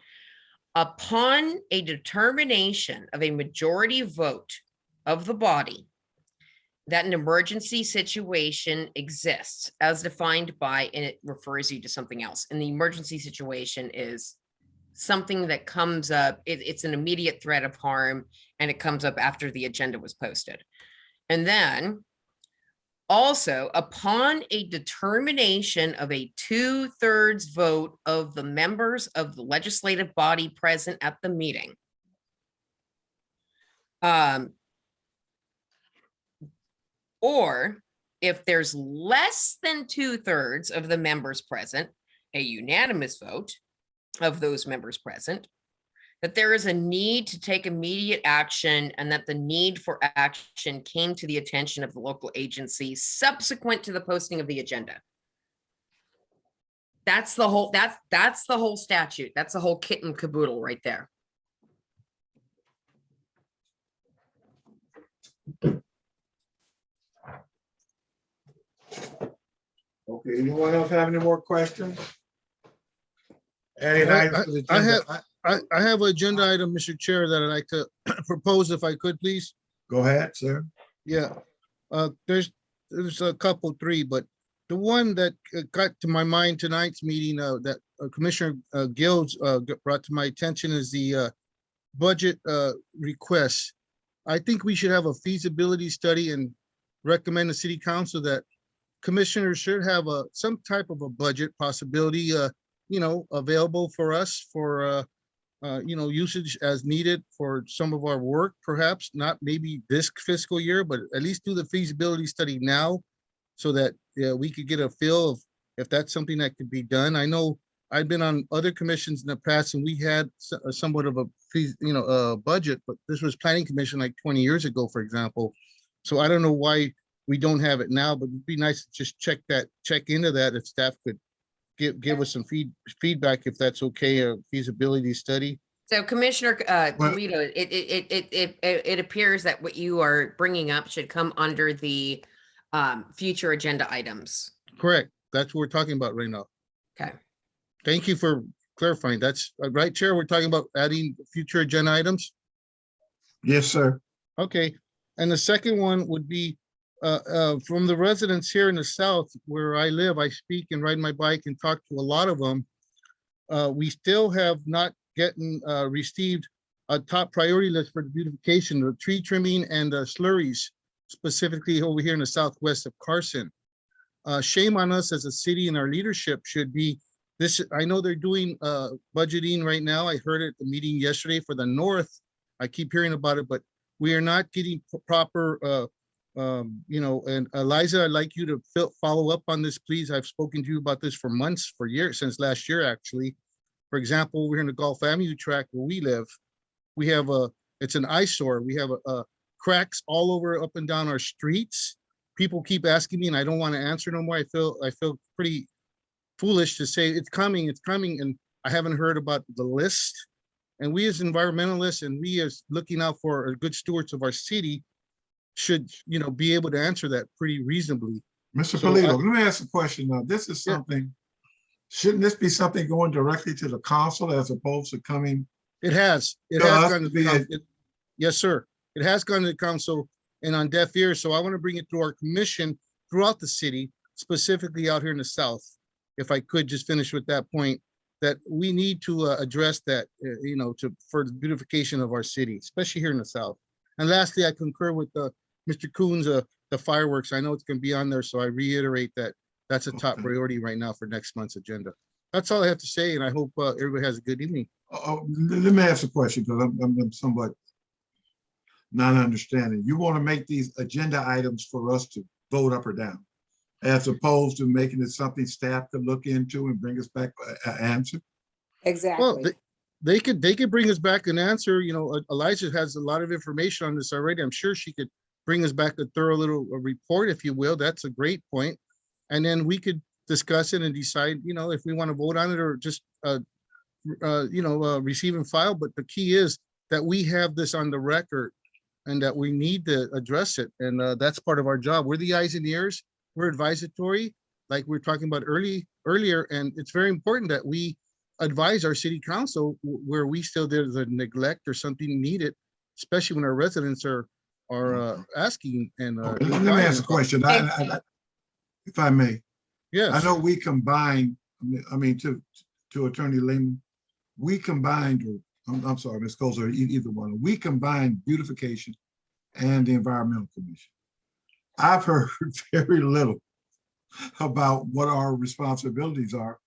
upon a determination of a majority vote of the body that an emergency situation exists as defined by, and it refers you to something else. And the emergency situation is something that comes up, it's an immediate threat of harm, and it comes up after the agenda was posted. And then also, upon a determination of a 2/3 vote of the members of the legislative body present at the meeting, or if there's less than 2/3 of the members present, a unanimous vote of those members present, that there is a need to take immediate action and that the need for action came to the attention of the local agency subsequent to the posting of the agenda. That's the whole, that's the whole statute. That's the whole kit and caboodle right there. Okay, anyone else have any more questions? Adding items to the agenda. I have an agenda item, Mr. Chair, that I'd like to propose if I could, please. Go ahead, sir. Yeah, there's a couple, three, but the one that got to my mind tonight's meeting that Commissioner Gills brought to my attention is the budget request. I think we should have a feasibility study and recommend the city council that commissioners should have some type of a budget possibility, available for us for, usage as needed for some of our work, perhaps not maybe this fiscal year, but at least do the feasibility study now so that we could get a feel of if that's something that could be done. I know I've been on other commissions in the past and we had somewhat of a budget, but this was planning commission like 20 years ago, for example. So I don't know why we don't have it now, but it'd be nice to just check into that if staff could give us some feedback if that's okay, a feasibility study. So Commissioner Polito, it appears that what you are bringing up should come under the future agenda items. Correct. That's what we're talking about right now. Okay. Thank you for clarifying. That's right, Chair. We're talking about adding future agenda items. Yes, sir. Okay. And the second one would be from the residents here in the South where I live. I speak and ride my bike and talk to a lot of them. We still have not received a top priority list for the beautification, the tree trimming and slurries, specifically over here in the southwest of Carson. Shame on us as a city, and our leadership should be this. I know they're doing budgeting right now. I heard at the meeting yesterday for the North. I keep hearing about it, but we are not getting proper, and Eliza, I'd like you to follow up on this, please. I've spoken to you about this for months, for years, since last year, actually. For example, we're in the Gulf Avenue tract where we live. We have it's an eyesore. We have cracks all over up and down our streets. People keep asking me and I don't want to answer no more. I feel pretty foolish to say it's coming, and I haven't heard about the list. And we as environmentalists and we as looking out for good stewards of our city should, be able to answer that pretty reasonably. Mr. Polito, let me ask a question now. This is something, shouldn't this be something going directly to the council as opposed to coming? It has gone to the council. Yes, sir. It has gone to the council and on deaf ears. So I want to bring it to our commission throughout the city, specifically out here in the South. If I could just finish with that point, that we need to address that, for the beautification of our city, especially here in the South. And lastly, I concur with Mr. Coons, the fireworks. I know it's going to be on there, so I reiterate that that's a top priority right now for next month's agenda. That's all I have to say, and I hope everybody has a good evening. Let me ask a question because I'm somewhat not understanding. You want to make these agenda items for us to vote up or down, as opposed to making it something staff could look into and bring us back an answer? Exactly. Well, they could bring us back an answer. Eliza has a lot of information on this already. I'm sure she could bring us back a thorough little report, if you will. That's a great point. And then we could discuss it and decide, if we want to vote on it or just, receive and file. But the key is that we have this on the record and that we need to address it. And that's part of our job. We're the eyes and ears. We're advisory, like we were talking about earlier. And it's very important that we advise our city council where there's a neglect or something needed, especially when our residents are asking. And let me ask a question, if I may. Yes. I know we combined, to Attorney Lehman, we combined, I'm sorry, Ms. Kozer, either one, we combined beautification and the Environmental Commission. I've heard very little about what our responsibilities are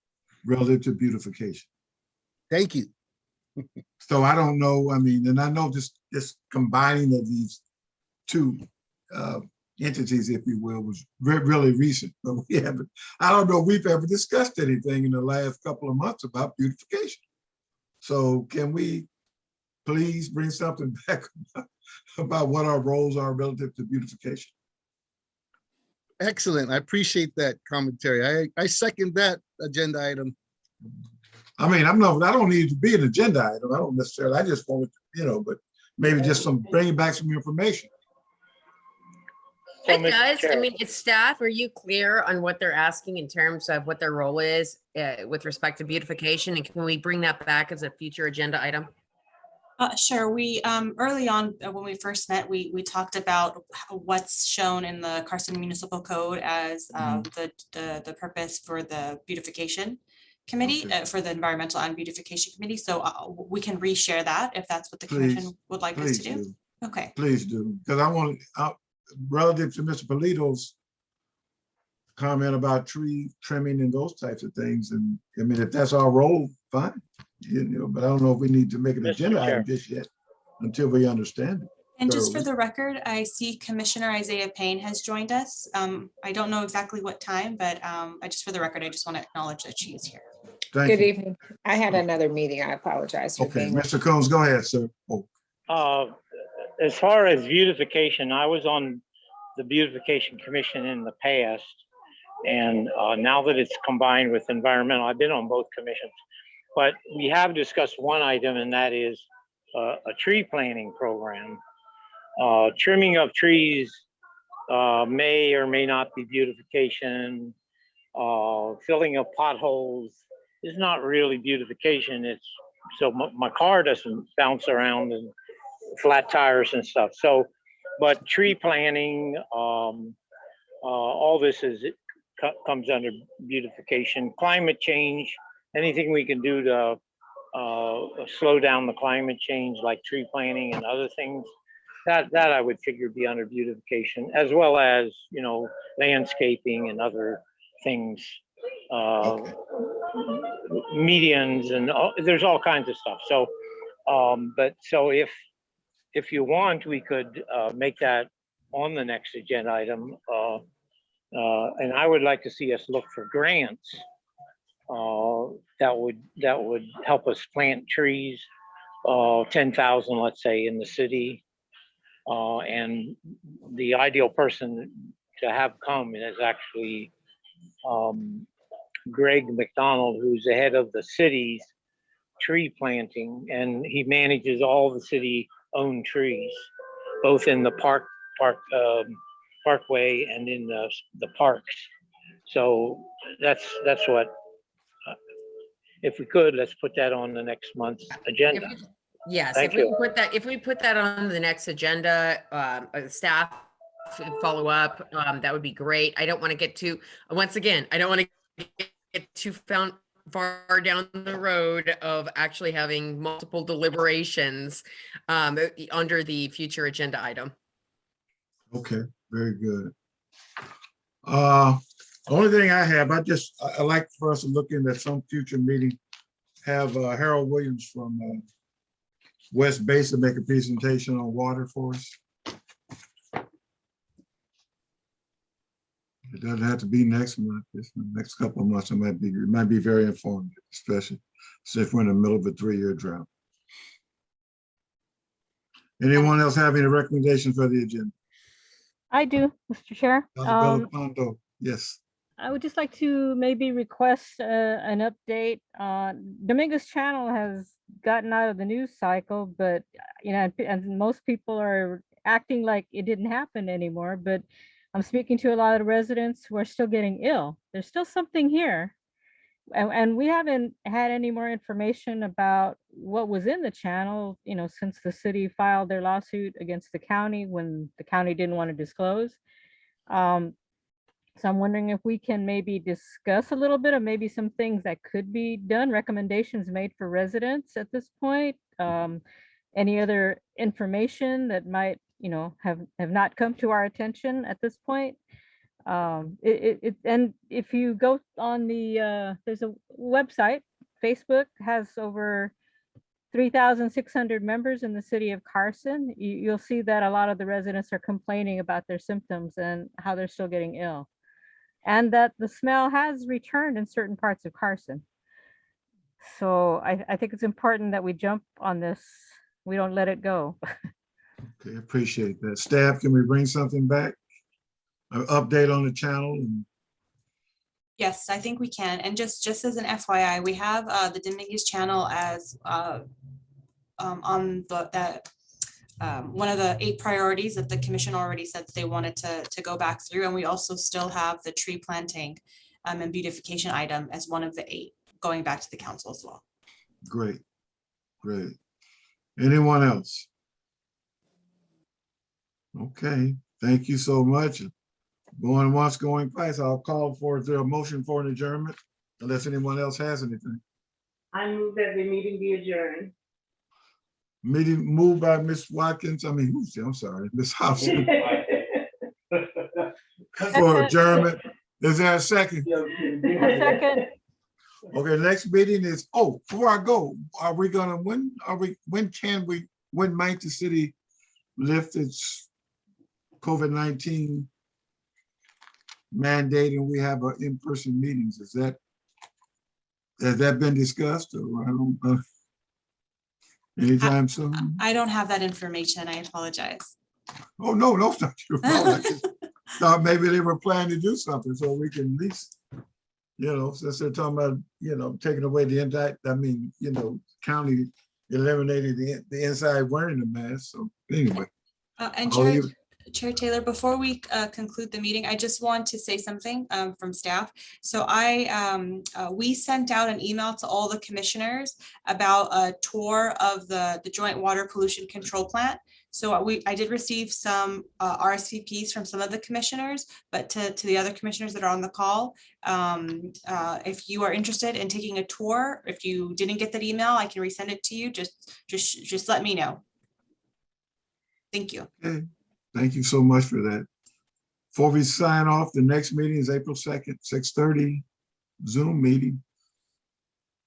relative to beautification. Thank you. So I don't know, and I know this combining of these two entities, if you will, was really recent, but we haven't, I don't know if we've ever discussed anything in the last couple of months about beautification. So can we please bring something back about what our roles are relative to beautification? Excellent. I appreciate that commentary. I second that agenda item. I mean, I don't need it to be an agenda item. I don't necessarily, I just want it, but maybe just bringing back some information. So, It Mr. does. I Chair. mean, it's staff. Are you clear on what they're asking in terms of what their role is with respect to beautification? And can we bring that back as a future agenda item? Sure. We, early on, when we first met, we talked about what's shown in the Carson Municipal Code as the purpose for the beautification committee, Okay. for the Environmental and Beautification Committee. So we can reshare that if that's what the commission would like us to do. Okay. Please do, because I want, relative to Mr. Polito's comment about tree trimming and those types of things, and I mean, if that's our role, fine. But I don't know if we need to make an Mr. agenda Chair. item just yet until we understand it. And just for thoroughly. the record, I see Commissioner Isaiah Payne has joined us. I don't know exactly what time, but just for the record, I just want to acknowledge that she is here. Thank Good you. evening. I had another meeting. I apologize for Okay, being. Mr. Combs, go ahead, sir. Oh, As far as beautification, I was on the Beautification Commission in the past. And now that it's combined with environmental, I've been on both commissions. But we have discussed one item, and that is a tree planting program. Trimming of trees may or may not be beautification. Filling of potholes is not really beautification. It's so my car doesn't bounce around and flat tires and stuff. So, but tree planting, all this comes under beautification. Climate change, anything we can do to slow down the climate change, like tree planting and other things, that I would figure be under beautification, as well as, landscaping and other things, medians, and there's all kinds of stuff. So, but so if you want, we could make that on the next agenda item. And I would like to see us look for grants that would help us plant trees, 10,000, let's say, in the city. And the ideal person to have come is actually Greg McDonald, who's the head of the city's tree planting, and he manages all the city-owned trees, both in the parkway and in the parks. So that's what. If we could, let's put that on the next month's agenda. Yes, Thank if we you. if we put that on the next agenda, staff follow up, that would be great. I don't want to get too, once again, I don't want to get too far down the road of actually having multiple deliberations under the future agenda item. Okay, very good. Only thing I have, I like for us to look in at some future meeting, have Harold Williams from West Basin make a presentation on water for us. It doesn't have to be next month. It's the next couple of months. It might be very informative, especially since we're in the middle of a 3-year drought. Anyone else have any recommendations for the agenda? I do, Mr. Chair. Councilor Belafonte, yes. I would just like to maybe request an update. Dominguez Channel has gotten out of the news cycle, but and most people are acting like it didn't happen anymore. But I'm speaking to a lot of residents who are still getting ill. There's still something here, and we haven't had any more information about what was in the channel. Since the city filed their lawsuit against the county when the county didn't want to disclose. So I'm wondering if we can maybe discuss a little bit of maybe some things that could be done, recommendations made for residents at this point. Any other information that might, have not come to our attention at this point. And if you go on the, there's a website, Facebook has over 3,600 members in the city of Carson, you'll see that a lot of the residents are complaining about their symptoms and how they're still getting ill. And that the smell has returned in certain parts of Carson. So I think it's important that we jump on this. We don't let it go. Okay, appreciate that. Staff, can we bring something back? An update on the channel? Yes, I think we can. And just as an FYI, we have the Dominguez channel as on one of the 8 priorities that the commission already said that they wanted to go back through. And we also still have the tree planting and beautification item as one of the 8 going back to the council as well. Great, great. Anyone else? Okay, thank you so much. Going once, going twice. I'll call for a motion for an adjournment unless anyone else has anything. I move that the meeting be adjourned. Meeting moved by Ms. Watkins, I'm sorry, Ms. Hobson for adjournment. Is there a second? A second. Okay, next meeting is, before I go, when might the city lift its COVID-19 mandate and we have our in-person meetings? Has that been discussed, or I don't know? Anytime soon? I don't have that information. I apologize. Oh, no, it's not your fault. I just thought maybe they were planning to do something so we can at least, since they're talking about, taking away the county eliminating the inside wearing the mask. So anyway. And I'll Chair Taylor, before we conclude the meeting, I just want to say something from staff. So we sent out an email to all the commissioners about a tour of the Joint Water Pollution Control Plant. So I did receive some RSVPs from some of the commissioners, but to the other commissioners that are on the call, if you are interested in taking a tour, if you didn't get that email, I can resend it to you. Just let me know. Thank you. Okay. Thank you so much for that. Before we sign off, the next meeting is April 2nd, 6:30 Zoom meeting.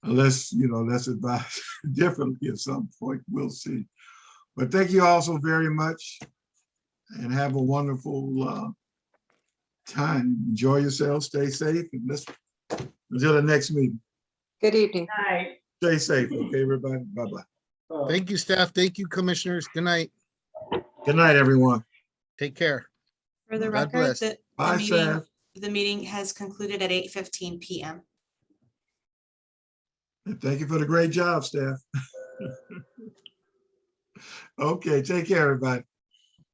Unless, let's advise differently at some point, we'll see. But thank you all so very much and have a wonderful time. Enjoy yourselves, stay safe, and until the next meeting. Good evening. Aye. Stay safe, okay, everybody? Bye-bye. Thank you, staff. Thank you, commissioners. Good night. Good night, everyone. Take care. For the God record, bless. Bye, staff. the meeting has concluded at 8:15 p.m. And thank you for the great job, staff. Okay, take care, everybody.